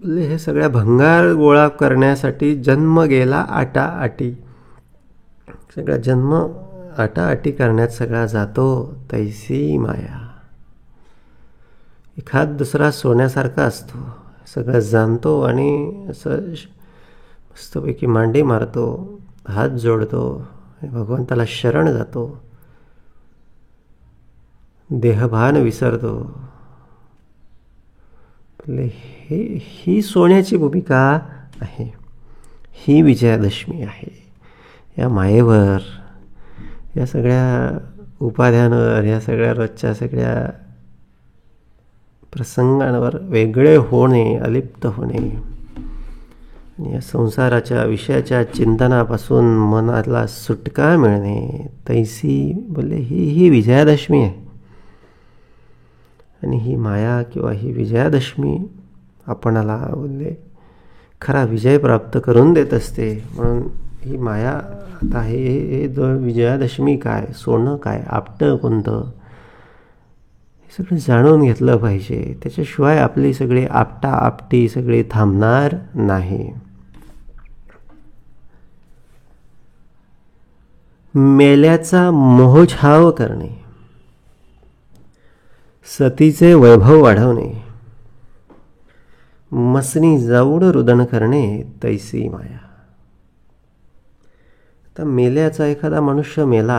हे सगळ्या भंगार गोळा करण्यासाठी जन्म गेला आटाआटी. सगळा जन्म आटाआटी करण्यात सगळा जातो. तैसी माया. एखाद दुसरा सोन्यासारखा असतो, सगळं जाणतो आणि असं मस्तपैकी मांडी मारतो, हात जोडतो, भगवंताला शरण जातो, देहभान विसरतो. ही सोन्याची भूमिका आहे. ही विजयादशमी आहे. या मायेवर, या सगळ्या उपाध्यांवर, या सगळ्या रोजच्या सगळ्या प्रसंगांवर वेगळे होणे, अलिप्त होणे आणि या संसाराच्या विषयाच्या चिंतनापासून मनाला सुटका मिळणे, तैसी बोलले ही विजयादशमी आहे. आणि ही माया किंवा ही विजयादशमी आपणाला बोलले खरा विजय प्राप्त करून देत असते. म्हणून ही माया आता हे विजयादशमी काय, सोनं काय, आपटं कोणतं, हे सगळं जाणून घेतलं पाहिजे. त्याच्याशिवाय आपली सगळी आपटी सगळी थांबणार नाही. मेल्याचा मोहछाव करणे, सतीचे वैभव वाढवणे, मसनी जाऊड रुदन करणे, तैसी माया. आता मेल्याचा एखादा मनुष्य मेला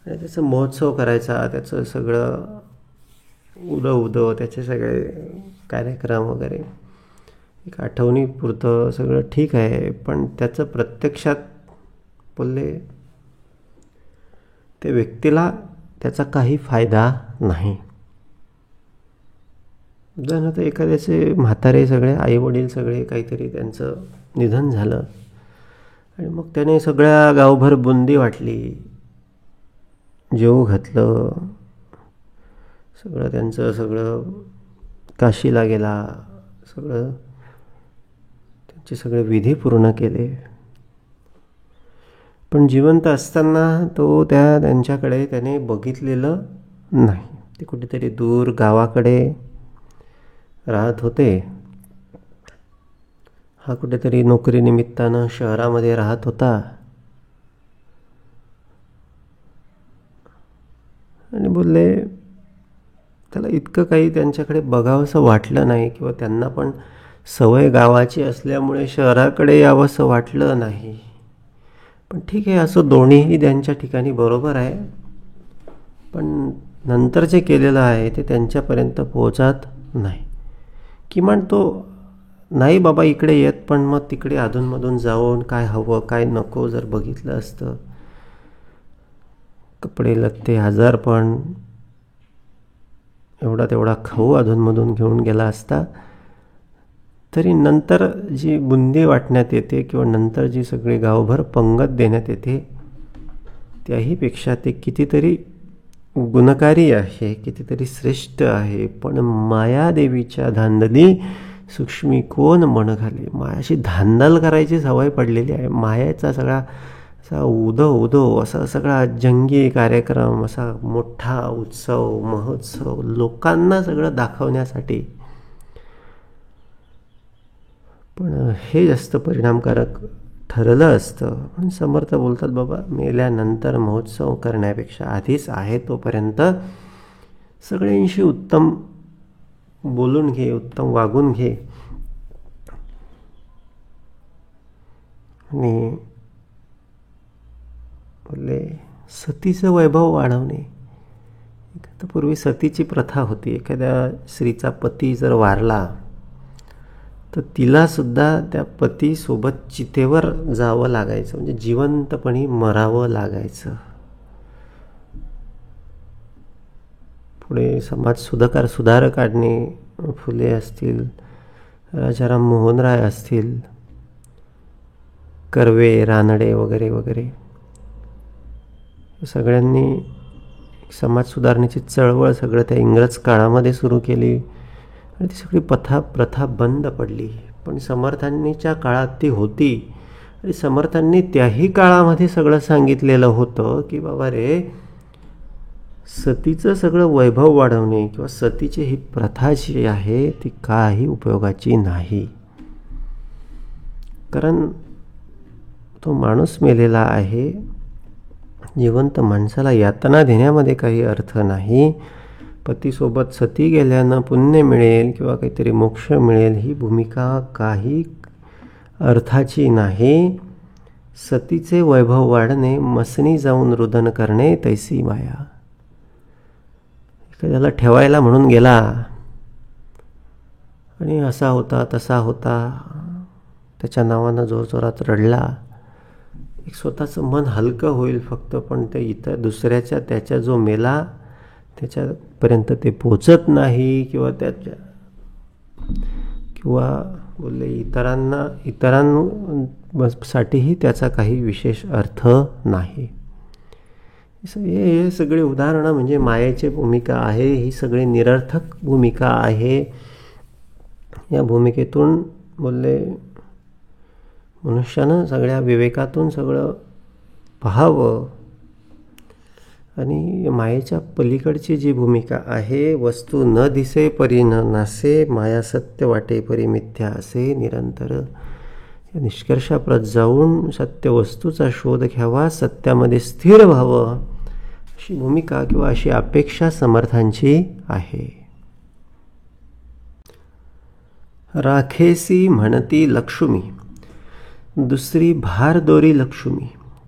आणि त्याचा महोत्सव करायचा, त्याचं सगळं उदो त्याचे सगळे कार्यक्रम वगैरे एक आठवणीपुरतं सगळं ठीक आहे, पण त्याचं प्रत्यक्षात बोलले त्या व्यक्तीला त्याचा काही फायदा नाही. उदाहरणार्थ एखाद्याचे म्हातारे सगळे आईवडील सगळे काहीतरी त्यांचं निधन झालं आणि मग त्याने सगळ्या गावभर बुंदी वाटली, जेवू घातलं, सगळं त्यांचं सगळं काशीला गेला, सगळं त्यांचे सगळे विधी पूर्ण केले. पण जिवंत असताना तो त्यांच्याकडे त्याने बघितलेलं नाही. ते कुठेतरी दूर गावाकडे राहत होते, हा कुठेतरी नोकरीनिमित्तानं शहरामध्ये राहत होता. आणि बोलले त्याला इतकं काही त्यांच्याकडे बघावंसं वाटलं नाही किंवा त्यांना पण सवय गावाची असल्यामुळे शहराकडे यावंसं वाटलं नाही. पण ठीक आहे, असं दोन्हीही त्यांच्या ठिकाणी बरोबर आहे. पण नंतर जे केलेलं आहे ते त्यांच्यापर्यंत पोहोचत नाही. किमान तो नाही बाबा इकडे येत, पण मग तिकडे अधूनमधून जाऊन काय हवं काय नको जर बघितलं असतं, कपडे लत्ते आजारपण एवढा तेवढा खाऊ अधूनमधून घेऊन गेला असता, तरी नंतर जी बुंदी वाटण्यात येते किंवा नंतर जी सगळी गावभर पंगत देण्यात येते त्याहीपेक्षा ते कितीतरी गुणकारी आहे, कितीतरी श्रेष्ठ आहे. पण मायादेवीच्या धांदली सूक्ष्मी कोण मन घाले. मायाशी धांदल करायची सवय पडलेली आहे. मायाचा सगळा असा उदो असा सगळा जंगी कार्यक्रम, असा मोठा उत्सव महोत्सव लोकांना सगळं दाखवण्यासाठी. पण हे जास्त परिणामकारक ठरलं असतं. पण समर्थ बोलतात बाबा मेल्यानंतर महोत्सव करण्यापेक्षा आधीच आहे तोपर्यंत सगळ्यांशी उत्तम बोलून घे, उत्तम वागून घे. आणि बोलले सतीचं वैभव वाढवणे. तर पूर्वी सतीची प्रथा होती, एखाद्या स्त्रीचा पती जर वारला तर तिला सुद्धा त्या पतीसोबत चितेवर जावं लागायचं, म्हणजे जिवंतपणी मरावं लागायचं. पुढे समाज सुधारक आडणे फुले असतील, राजाराम मोहन राय असतील, कर्वे, रानडे वगैरे वगैरे सगळ्यांनी समाज सुधारणेची चळवळ सगळं त्या इंग्रज काळामध्ये सुरू केली आणि ती सगळी प्रथा बंद पडली. पण समर्थांनीच्या काळात ती होती आणि समर्थांनी त्याही काळामध्ये सगळं सांगितलेलं होतं की बाबा रे, सतीचं सगळं वैभव वाढवणे किंवा सतीची ही प्रथा जी आहे ती काही उपयोगाची नाही. कारण तो माणूस मेलेला आहे. जिवंत माणसाला यातना देण्यामध्ये काही अर्थ नाही. पतीसोबत सती गेल्यानं पुण्य मिळेल किंवा काहीतरी मोक्ष मिळेल ही भूमिका काही अर्थाची नाही. सतीचे वैभव वाढणे, मसनी जाऊन रुदन करणे तैसी माया. एखाद्याला ठेवायला म्हणून गेला आणि असा होता तसा होता, त्याच्या नावानं जोरजोरात रडला. एक स्वतःचं मन हलकं होईल फक्त, पण ते इतर दुसऱ्याच्या त्याच्या जो मेला त्याच्यापर्यंत ते पोचत नाही किंवा बोलले इतरांसाठीही त्याचा काही विशेष अर्थ नाही. हे सगळे उदाहरणं म्हणजे मायेची भूमिका आहे. ही सगळी निरर्थक भूमिका आहे. या भूमिकेतून बोलले मनुष्यानं सगळ्या विवेकातून सगळं पाहावं आणि मायेच्या पलीकडची जी भूमिका आहे, वस्तू न दिसे परी न नासे, माया सत्य वाटे परी मिथ्या असे, निरंतर या निष्कर्षाप्रत जाऊन सत्य वस्तूचा शोध घ्यावा, सत्यामध्ये स्थिर व्हावं, अशी भूमिका किंवा अशी अपेक्षा समर्थांची आहे. राखेसी म्हणती लक्ष्मी, दुसरी भार दोरी लक्ष्मी,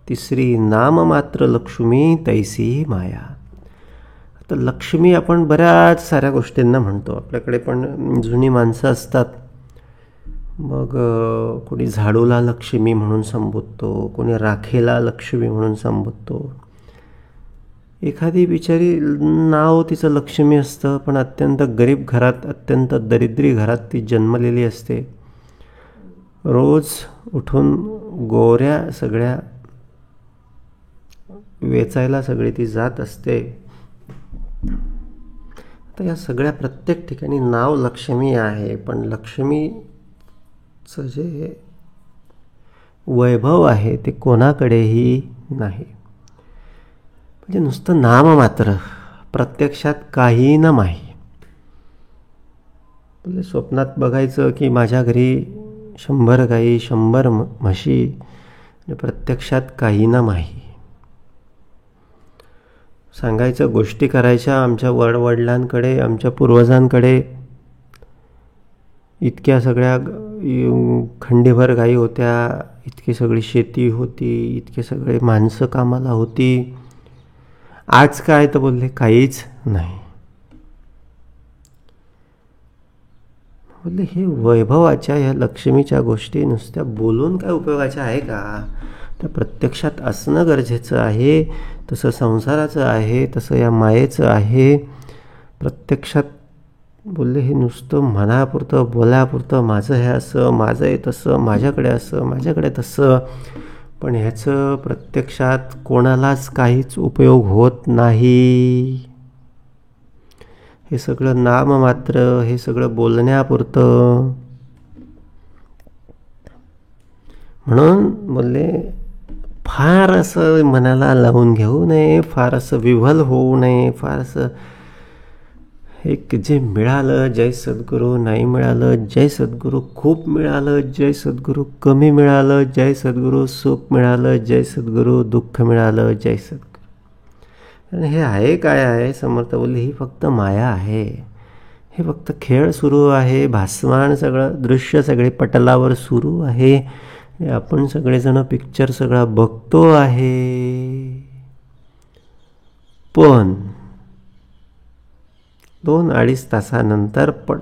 तिसरी नाम मात्र लक्ष्मी तैसी माया. आता लक्ष्मी आपण बऱ्याच साऱ्या गोष्टींना म्हणतो. आपल्याकडे पण जुनी माणसं असतात. मग कोणी झाडूला लक्ष्मी म्हणून संबोधतो, कोणी राखेला लक्ष्मी म्हणून संबोधतो. एखादी बिचारी नाव तिचं लक्ष्मी असतं, पण अत्यंत गरीब घरात, अत्यंत दरिद्री घरात ती जन्मलेली असते. रोज उठून गोऱ्या सगळ्या वेचायला सगळी ती जात असते. तर या सगळ्या प्रत्येक ठिकाणी नाव लक्ष्मी आहे, पण लक्ष्मीचं जे वैभव आहे ते कोणाकडेही नाही. म्हणजे नुसतं नाम मात्र, प्रत्यक्षात काही ना माही. म्हणजे स्वप्नात बघायचं की माझ्या घरी 100 गाई 100 म्हशी, आणि प्रत्यक्षात काही ना माही. सांगायचं, गोष्टी करायच्या आमच्या वडवडिलांकडे, आमच्या पूर्वजांकडे इतक्या सगळ्या खंडीभर गाई होत्या, इतकी सगळी शेती होती, इतके सगळे माणसं कामाला होती. आज काय तर बोलले काहीच नाही. बोलले हे वैभवाच्या या लक्ष्मीच्या गोष्टी नुसत्या बोलून काय उपयोगाच्या आहे का? त्या प्रत्यक्षात असणं गरजेचं आहे. तसं संसाराचं आहे, तसं या मायेचं आहे. प्रत्यक्षात बोलले हे नुसतं मनापुरतं बोलापुरतं, माझं हे असं, माझं हे तसं, माझ्याकडे असं, माझ्याकडे तसं, पण ह्याचं प्रत्यक्षात कोणालाच काहीच उपयोग होत नाही. हे सगळं नाम मात्र, हे सगळं बोलण्यापुरतं. म्हणून बोलले फार असं मनाला लावून घेऊ नये, फार असं विव्हल होऊ नये, फार असं एक जे मिळालं जय सद्गुरू, नाही मिळालं जय सद्गुरू, खूप मिळालं जय सद्गुरू, कमी मिळालं जय सद्गुरू, सुख मिळालं जय सद्गुरू, दुःख मिळालं जय सद्गुरू. आणि हे आहे काय आहे? समर्थ बोलले ही फक्त माया आहे. हे फक्त खेळ सुरू आहे, भासमान सगळं दृश्य सगळे पटलावर सुरू आहे. आपण सगळेजण पिक्चर सगळा बघतो आहे. पण 2-2.5 तासानंतर त्या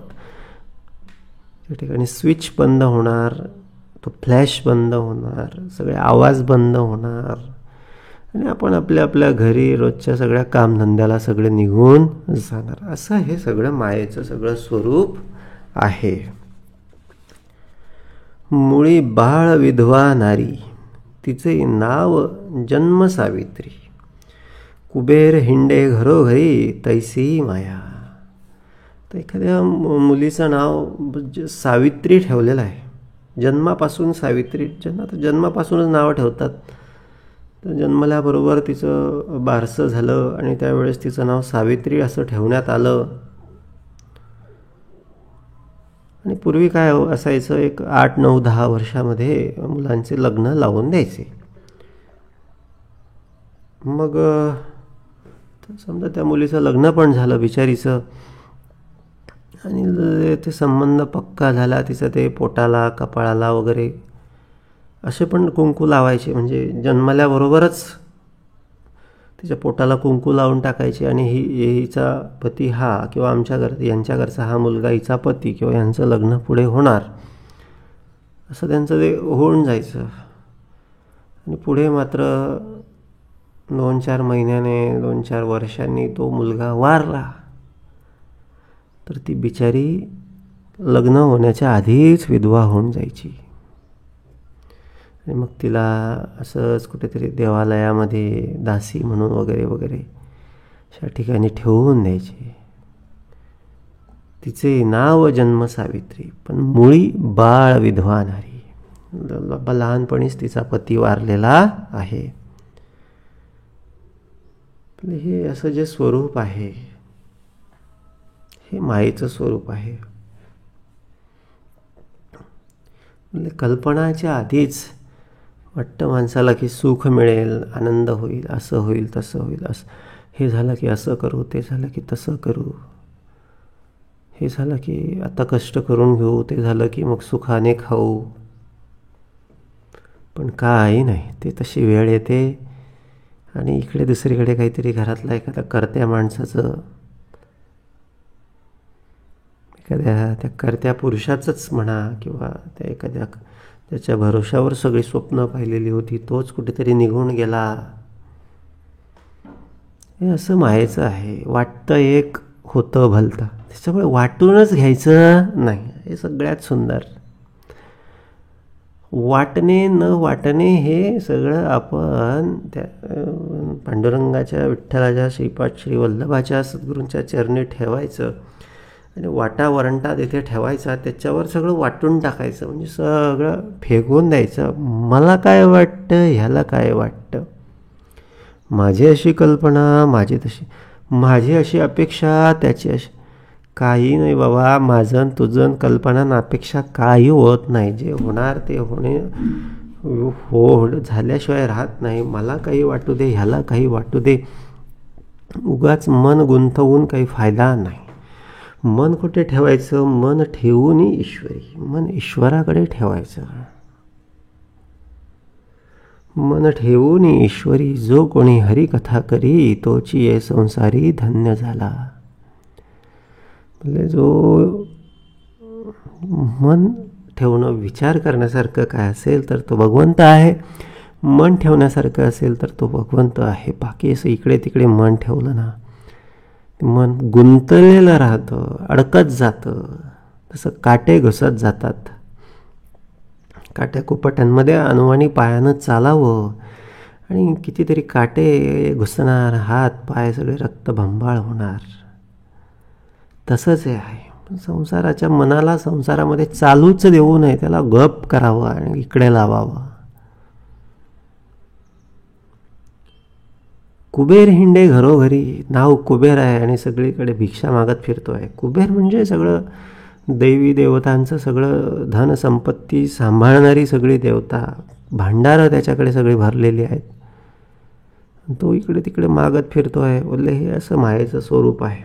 ठिकाणी स्विच बंद होणार, तो फ्लॅश बंद होणार, सगळे आवाज बंद होणार आणि आपण आपल्या आपल्या घरी रोजच्या सगळ्या कामधंद्याला सगळे निघून जाणार. असं हे सगळं मायेचं सगळं स्वरूप आहे. मुळी बाळ विधवा नारी, तिचे नाव जन्म तर एखाद्या मुलीचं नाव सावित्री ठेवलेलं आहे. जन्मापासून सावित्री, जन्मापासूनच नावं ठेवतात. तर जन्मल्याबरोबर तिचं बारसं झालं आणि त्यावेळेस तिचं नाव सावित्री असं ठेवण्यात आलं. आणि पूर्वी काय असायचं, एक 8, 9, 10 वर्षामध्ये मुलांचे लग्न लावून द्यायचे. मग समजा त्या मुलीचं लग्न पण झालं बिचारीचं, आणि ते संबंध पक्का झाला. तिचं ते पोटाला, कपाळाला वगैरे असे पण कुंकू लावायचे. म्हणजे जन्मल्याबरोबरच तिच्या पोटाला कुंकू लावून टाकायचे. आणि हिचा पती हा, किंवा यांच्या घरचा हा मुलगा हिचा पती, किंवा यांचं लग्न पुढे होणार, असं त्यांचं ते होऊन जायचं. आणि पुढे मात्र 2-4 महिन्याने, 2-4 वर्षांनी तो मुलगा वारला. तर ती बिचारी लग्न होण्याच्या आधीच विधवा होऊन जायची. आणि मग तिला असंच कुठेतरी देवालयामध्ये दासी म्हणून वगैरे वगैरे अशा ठिकाणी ठेवून द्यायचे. तिचे नाव जन्म सावित्री, पण मुळी बाळ विधवा नारी. लहानपणीच तिचा पती वारलेला आहे. हे असं जे स्वरूप आहे, हे मायेचं स्वरूप आहे. म्हणजे कल्पनाच्या आधीच वाटतं माणसाला की सुख मिळेल, आनंद होईल, असं होईल, तसं होईल, असं हे झालं की असं करू, ते झालं की तसं करू, हे झालं की आता कष्ट करून घेऊ, ते झालं की मग सुखाने खाऊ. पण काही नाही, ते तशी वेळ येते आणि इकडे दुसरीकडे काहीतरी घरातला एखाद्या कर्त्या माणसाचं, त्या कर्त्या पुरुषाचंच म्हणा, किंवा त्या एखाद्या त्याच्या भरोशावर सगळी स्वप्न पाहिलेली होती, तोच कुठेतरी निघून गेला. हे असं मायेचं आहे. वाटतं एक, होतं भलतं. त्याच्यामुळे वाटूनच घ्यायचं नाही, हे सगळ्यात सुंदर. वाटणे न वाटणे हे सगळं आपण त्या पांडुरंगाच्या, विठ्ठलाच्या, श्रीपाद श्री वल्लभाच्या सद्गुरूंच्या चरणी ठेवायचं. आणि वाटा वरंटा तिथे ठेवायचा, त्याच्यावर सगळं वाटून टाकायचं. म्हणजे सगळं फेकून द्यायचं. मला काय वाटतं, ह्याला काय वाटतं, माझी अशी कल्पना, माझी तशी, माझी अशी अपेक्षा, त्याची अशी. काही नाही बाबा, माझं तुझं कल्पना ना अपेक्षा काही होत नाही. जे होणार ते झाल्याशिवाय राहत नाही. मला काही वाटू दे, ह्याला काही वाटू दे, उगाच मन गुंतवून काही फायदा नाही. मन कुठे ठेवायचं? मन ठेवून ईश्वरी, मन ईश्वराकडे ठेवायचं. मन ठेवून ईश्वरी, जो कोणी हरिकथा करी, तोची ये संसारी धन्य झाला. म्हणजे जो मन ठेवणं, विचार करण्यासारखं काय असेल तर तो भगवंत आहे. मन ठेवण्यासारखं असेल तर तो भगवंत आहे. बाकी असं इकडे तिकडे मन ठेवलं ना, मन गुंतलेलं राहतं, अडकत जातं. तसं काटे घुसत जातात. काट्या कुपट्यांमध्ये अनुवानी पायानं चालावं, आणि कितीतरी काटे घुसणार, हात पाय सगळे रक्तभंबाळ होणार. तसंच हे आहे. संसाराच्या मनाला संसारामध्ये चालूच देऊ नये, त्याला गप करावं आणि इकडे लावावं. कुबेर हिंडे घरोघरी, नाव कुबेर आहे आणि सगळीकडे भिक्षा मागत फिरतो आहे. कुबेर म्हणजे सगळं दैवी देवतांचं सगळं धनसंपत्ती सांभाळणारी सगळी देवता, भांडारं त्याच्याकडे सगळी भरलेली आहेत. तो इकडे तिकडे मागत फिरतो आहे. बोलले हे असं मायेचं स्वरूप आहे.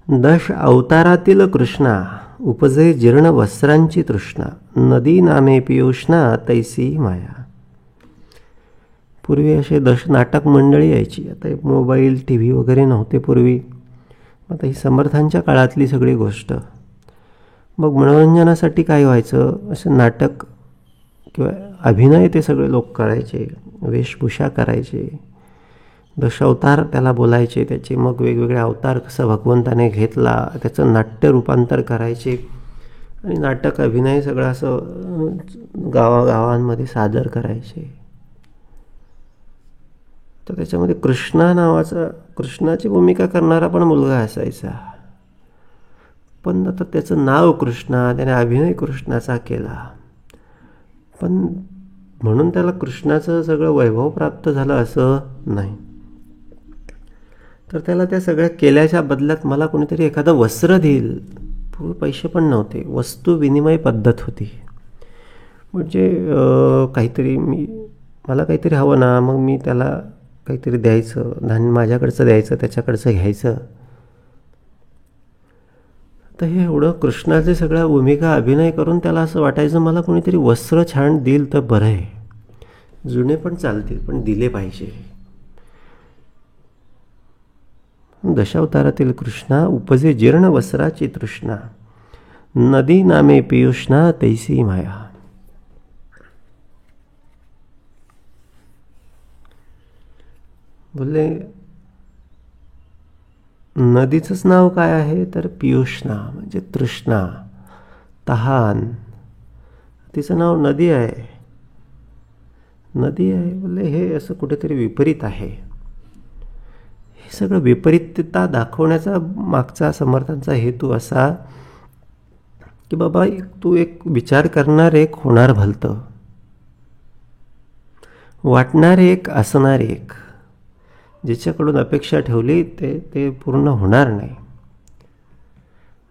10 अवतारातील कृष्णा, उपजे जीर्ण वस्त्रांची तृष्णा, नदी नामे पियुष्णा, तैसी माया. पूर्वी असे 10 नाटक मंडळी यायची. आता मोबाईल, टी व्ही वगैरे नव्हते पूर्वी. आता ही समर्थांच्या काळातली सगळी गोष्ट. मग मनोरंजनासाठी काय व्हायचं, असं नाटक किंवा अभिनय ते सगळे लोक करायचे, वेशभूषा करायचे, 10 अवतार त्याला बोलायचे. त्याचे मग वेगवेगळे अवतार कसं भगवंताने घेतला त्याचं नाट्य रूपांतर करायचे. आणि नाटक अभिनय सगळं असं गावागावांमध्ये सादर करायचे. तर त्याच्यामध्ये कृष्णा नावाचा, कृष्णाची भूमिका करणारा पण मुलगा असायचा. पण आता त्याचं नाव कृष्णा, त्याने अभिनय कृष्णाचा केला, पण म्हणून त्याला कृष्णाचं सगळं वैभव प्राप्त झालं असं नाही. तर त्याला त्या सगळ्या केल्याच्या बदल्यात मला कोणीतरी एखादं वस्त्र देईल. पूर्वी पैसे पण नव्हते, वस्तू विनिमय पद्धत होती. म्हणजे काहीतरी मला काहीतरी हवं ना, मग मी त्याला काहीतरी द्यायचं, धान्य माझ्याकडचं द्यायचं, त्याच्याकडचं घ्यायचं. तर हे एवढं कृष्णाचे सगळ्या भूमिका अभिनय करून त्याला असं वाटायचं मला कोणीतरी वस्त्र छान देईल तर बरं आहे. जुने पण चालतील पण दिले पाहिजे. दशावतारातील कृष्णा उपजे जीर्ण वस्त्राची तृष्णा, नदी नामे पियुष्णा तैसी माया. बोलले नदीचंच नाव काय आहे तर पियुष्णा, म्हणजे तृष्णा, तहान. तिचं नाव नदी आहे, नदी आहे. बोलले हे असं कुठेतरी विपरीत आहे. हे सगळं विपरीतता दाखवण्याचा मागचा समर्थांचा हेतू असा की बाबा तू एक विचार करणार एक, होणार भलतं, वाटणार एक, असणार एक. ज्याच्याकडून अपेक्षा ठेवली ते पूर्ण होणार नाही.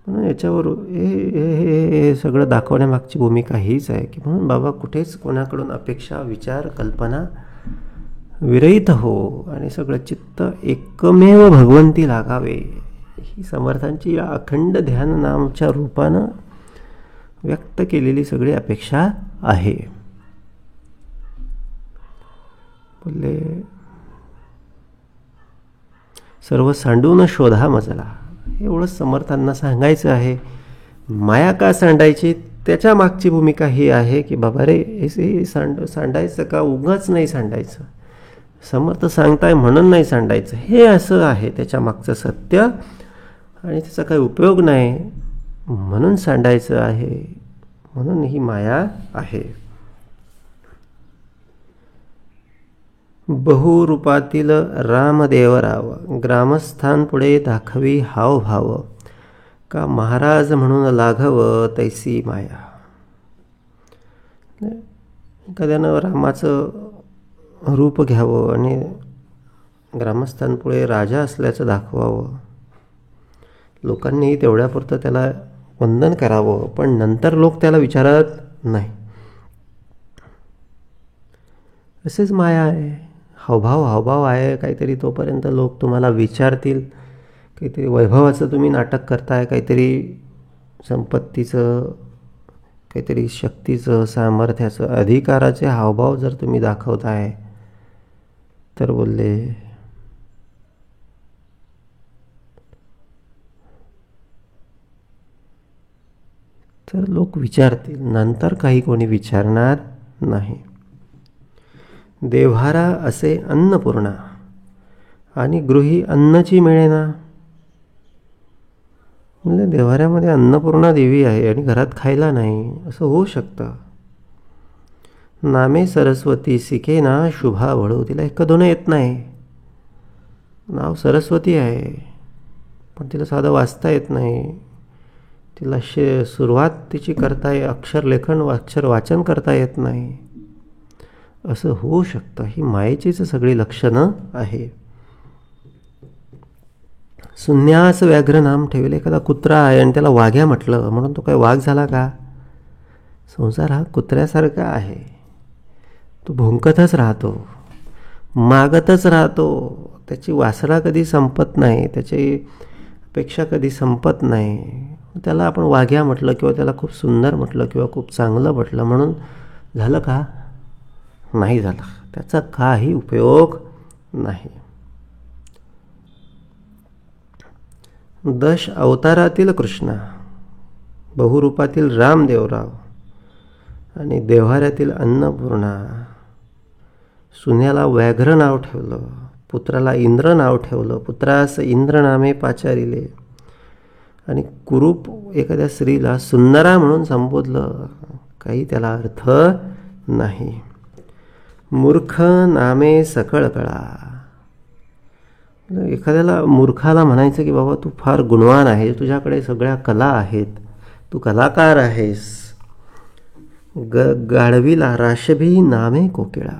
म्हणून याच्यावर हे सगळं दाखवण्यामागची भूमिका हीच आहे की म्हणून बाबा कुठेच कोणाकडून अपेक्षा, विचार, कल्पना विरहित हो आणि सगळं चित्त एकमेव भगवंती लागावे. ही समर्थांची या अखंड ध्यान नामच्या रूपानं व्यक्त केलेली सगळी अपेक्षा आहे. बोलले सर्व सांडून शोधा मजला, एवढंच समर्थांना सांगायचं आहे. माया का सांडायची त्याच्या मागची भूमिका ही आहे की बाबा रे हे सांडायचं का, उगाच नाही सांडायचं. समर्थ सांगताय म्हणून नाही सांडायचं, हे असं आहे त्याच्या मागचं सत्य आणि त्याचा काही उपयोग नाही म्हणून सांडायचं आहे. म्हणून ही माया आहे. बहुरूपातील रामदेवराव, ग्रामस्थान पुढे दाखवी हावभाव, का महाराज म्हणून लाघव तैसी माया. एखाद्यानं रामाचं रूप घ्यावं आणि ग्रामस्थांपुढे राजा असल्याचं दाखवावं, लोकांनीही तेवढ्यापुरतं त्याला वंदन करावं, पण नंतर लोक त्याला विचारत नाही. असेच माया आहे, हावभाव आहे काहीतरी. तोपर्यंत लोक तुम्हाला विचारतील, काहीतरी वैभवाचं तुम्ही नाटक करताय, काहीतरी संपत्तीचं, काहीतरी शक्तीचं, सामर्थ्याचं, अधिकाराचे हावभाव जर तुम्ही दाखवताय तर बोलले तर लोक विचारतील, नंतर काही कोणी विचारणार नाही. देव्हारा असे अन्नपूर्णा आणि गृही अन्नची मिळेना. म्हणजे देव्हाऱ्यामध्ये अन्नपूर्णा देवी आहे आणि घरात खायला नाही, असं होऊ शकतं. नामे सरस्वती सिकेना शुभा वळू, तिला एक दोन येत नाही. नाव सरस्वती आहे पण तिला साधं वाचता येत नाही. तिला सुरुवात तिची करता अक्षर लेखन, अक्षर वाचन करता येत नाही, असं होऊ शकतं. ही मायेचीच सगळी लक्षणं आहे. शून्यास व्याघ्र नाम ठेवले. एखादा कुत्रा आहे आणि त्याला वाघ्या म्हटलं म्हणून तो काय वाघ झाला का? संसार हा कुत्र्यासारखा आहे, तो भुंकतच राहतो, मागतच राहतो. त्याची वासना कधी संपत नाही, त्याची अपेक्षा कधी संपत नाही. त्याला आपण वाघ्या म्हटलं किंवा त्याला खूप सुंदर म्हटलं किंवा खूप चांगलं म्हटलं म्हणून झालं का? नाही झालं. त्याचा काही उपयोग नाही. दश अवतारातील कृष्णा, बहुरूपातील रामदेवराव आणि देव्हाऱ्यातील अन्नपूर्णा. सुन्याला व्याघ्र नाव ठेवलं, पुत्राला इंद्र नाव ठेवलं, पुत्रास इंद्र नामे पाचारिले आणि कुरूप एखाद्या स्त्रीला सुंदरा म्हणून संबोधलं. काही त्याला अर्थ नाही. मूर्ख नामे सकळ कळा एखाद्याला मूर्खाला म्हणायचं की बाबा तू फार गुणवान आहे, तुझ्याकडे सगळ्या कला आहेत, तू कलाकार आहेस. गाढवीला राशभी नामे कोकिळा.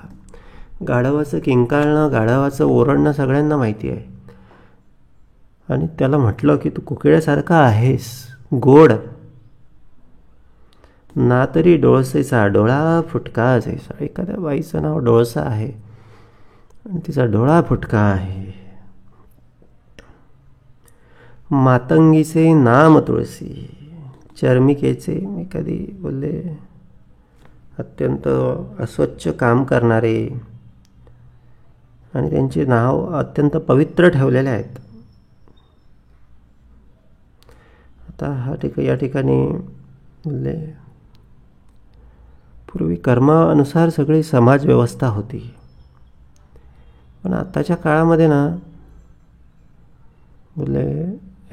गाढवाचं किंकाळणं, गाढवाचं ओरडणं सगळ्यांना माहिती आहे. आणि त्याला म्हटलं की तू कोकिळ्यासारखा आहेस, गोड ना तरी डोळसेचा डोळा फुटका जैसा. एखाद्या बाईचं नाव डोळसा आहे आणि तिचा डोळा फुटका आहे. मातंगीचे नाम तुळसी. चर्मिकेचे, मी कधी बोलले, अत्यंत अस्वच्छ काम करणारे आणि त्यांचे नाव अत्यंत पवित्र ठेवलेले आहेत. आता या ठिकाणी बोलले, पूर्वी कर्मानुसार सगळी समाज व्यवस्था होती, पण आताच्या काळामध्ये ना बोलले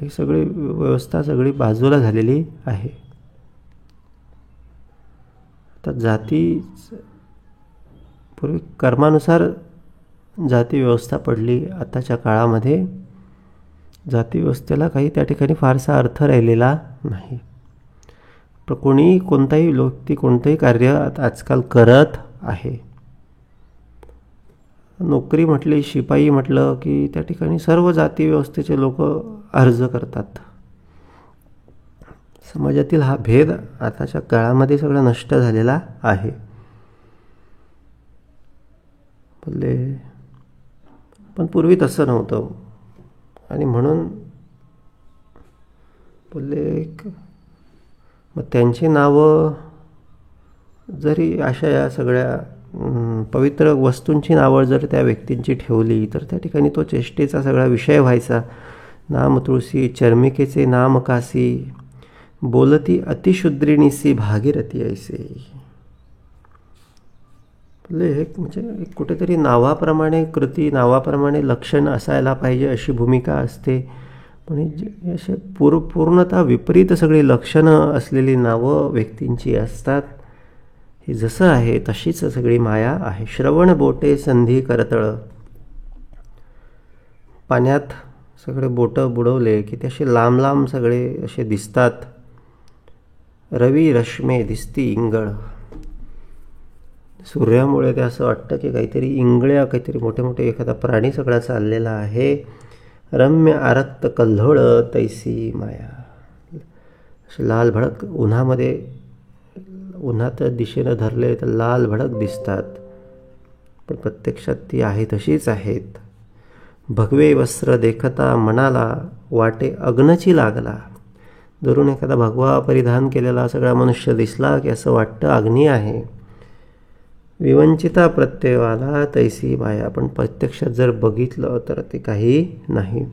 ही सगळी व्यवस्था सगळी बाजूला झालेली आहे. आता जाती, पूर्वी कर्मानुसार जाती व्यवस्था पडली, आताच्या काळामध्ये जाती व्यवस्थेला काही त्या ठिकाणी फारसा अर्थ राहिलेला नाही. पण कोणी कोणताही व्यक्ती कोणतंही कार्य आजकाल करत आहे. नोकरी म्हटली, शिपाई म्हटलं की त्या ठिकाणी सर्व जाती व्यवस्थेचे लोक अर्ज करतात. समाजातील हा भेद आताच्या काळामध्ये सगळा नष्ट झालेला आहे. बोलले पण पूर्वी तसं नव्हतं. आणि म्हणून बोलले मग त्यांची नावं जरी अशा या सगळ्या पवित्र वस्तूंची नावं जर त्या व्यक्तींची ठेवली तर त्या ठिकाणी तो चेष्टेचा सगळा विषय व्हायचा. नाम तुळसी, चर्मिकेचे नाम कासी, बोलती अतिशुद्रिणीसी भागीरथी ऐसे. हे म्हणजे कुठेतरी नावाप्रमाणे कृती, नावाप्रमाणे लक्षण असायला पाहिजे अशी भूमिका असते. पण असे पूर्णतः विपरीत सगळी लक्षणं असलेली नावं व्यक्तींची असतात. हे जसं आहे तशीच सगळी माया आहे. श्रवण बोटे संधी करतळ. पाण्यात सगळे बोटं बुडवले की ते असे लांब लांब सगळे असे दिसतात. रवी रश्मे दिसती इंगळ. सूर्यामुळे ते असं वाटतं की काहीतरी इंगळ्या, काहीतरी मोठे मोठे एखादा प्राणी सगळा चाललेला आहे. रम्य आरक्त कल्लोळ तैसी माया. असे लाल भडक उन्हामध्ये, उन्हात दिशेनं धरले तर लाल भडक दिसतात, पण प्रत्यक्षात ती आहे तशीच आहेत. भगवे वस्त्र देखता मनाला वाटे अग्नची लागला. दुरून एखादा भगवा परिधान केलेला सगळा मनुष्य दिसला की असं वाटतं अग्नी आहे. विवंचिता प्रत्ययवाला तैसी माया. पण प्रत्यक्षात जर बघितलं तर ते काही नाही.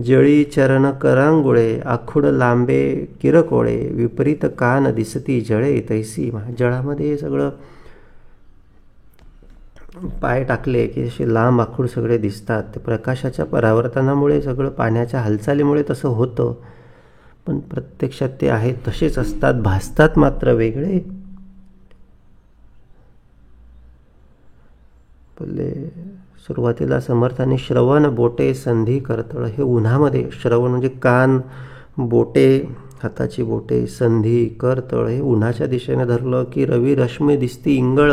जळी चरण करांगुळे, आखुड लांबे किरकोळे, विपरीत कान दिसती जळे तैसी माया. जळामध्ये सगळं पाय टाकले की असे लांब आखूड सगळे दिसतात. ते प्रकाशाच्या परावर्तनामुळे, सगळं पाण्याच्या हालचालीमुळे तसं होतं, पण प्रत्यक्षात ते आहेत तसेच असतात, भासतात मात्र वेगळे. बोलले सुरुवातीला समर्थाने श्रवण बोटे संधी करतळ. हे उन्हामध्ये, श्रवण म्हणजे कान, बोटे, हाताची बोटे, संधी करतळ, हे उन्हाच्या दिशेने धरलं की रवी रश्मी दिसती इंगळ.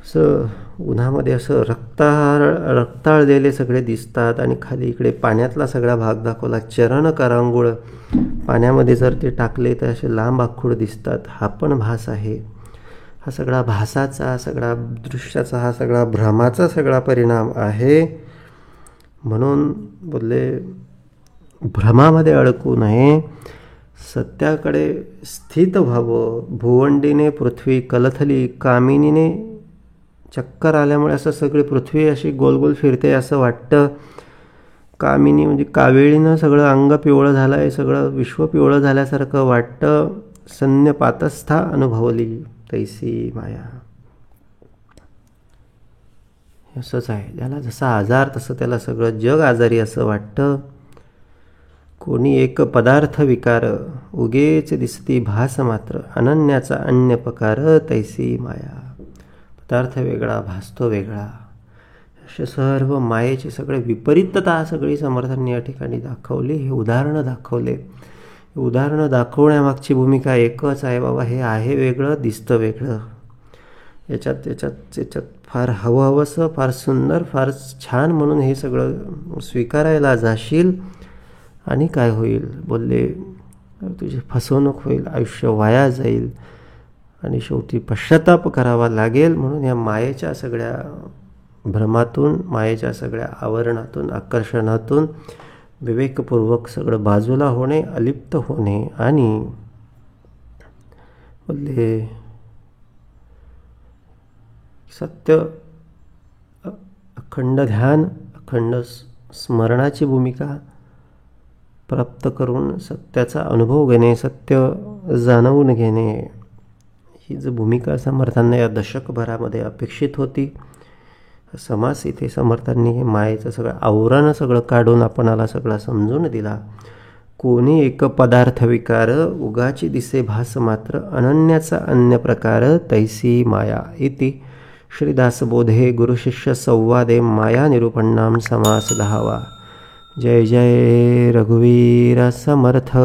असं उन्हामध्ये असं रक्ताळलेले सगळे दिसतात. आणि खाली इकडे पाण्यातला सगळा भाग दाखवला. चरण करांगुळ, पाण्यामध्ये जर ते टाकले तर असे लांब आखूड दिसतात. हा पण भास आहे. हा सगळा भासाचा, सगळा दृश्याचा, हा सगळा भ्रमाचा सगळा परिणाम आहे. म्हणून बोलले भ्रमामध्ये अडकू नये, सत्याकडे स्थित व्हावं. भुवंडीने पृथ्वी कलथली, कामिनीने चक्कर आल्यामुळे असं सगळी पृथ्वी अशी गोलगोल फिरते असं वाटतं. कामिनी म्हणजे कावेळीनं सगळं अंग पिवळं झालं आहे, सगळं विश्व पिवळं झाल्यासारखं वाटतं. सन्यपातस्था अनुभवली तैसी माया. असंच आहे. त्याला जसा आजार तसं त्याला सगळं जग आजारी असं वाटतं. कोणी एक पदार्थ विकार, उगेच दिसती भास मात्र, अनन्याचा अन्य पकार तैसी माया. पदार्थ वेगळा, भासतो वेगळा. असे सर्व मायेची सगळे विपरीतता सगळी समर्थांनी या ठिकाणी दाखवली. हे उदाहरणं दाखवले. उदाहरणं दाखवण्यामागची भूमिका एकच आहे, बाबा हे आहे वेगळं, दिसतं वेगळं. याच्यात फार हवंसं, फार सुंदर, फार छान म्हणून हे सगळं स्वीकारायला जाशील आणि काय होईल बोलले, तुझी फसवणूक होईल, आयुष्य वाया जाईल आणि शेवटी पश्चाताप करावा लागेल. म्हणून या मायेच्या सगळ्या भ्रमातून, मायेच्या सगळ्या आवरणातून, आकर्षणातून विवेकपूर्वक सगळं बाजूला होणे, अलिप्त होणे आणि बोलले सत्य, अखंड ध्यान, अखंड स्मरणाची भूमिका प्राप्त करून सत्याचा अनुभव घेणे, सत्य जाणवून घेणे, ही जी भूमिका समर्थांना या दशकभरामध्ये अपेक्षित होती. समास इथे समर्थांनी हे मायेचं सगळं आवरण सगळं काढून आपणाला सगळा समजून दिला. कोणी एक पदार्थ विकार, उगाची दिसे भास मात्र, अनन्याचा अन्य प्रकार, तैसी माया. इति श्रीदासबोधे गुरुशिष्य संवादे माया निरूपणाम समास 10वा. जय जय रघुवीर समर्थ.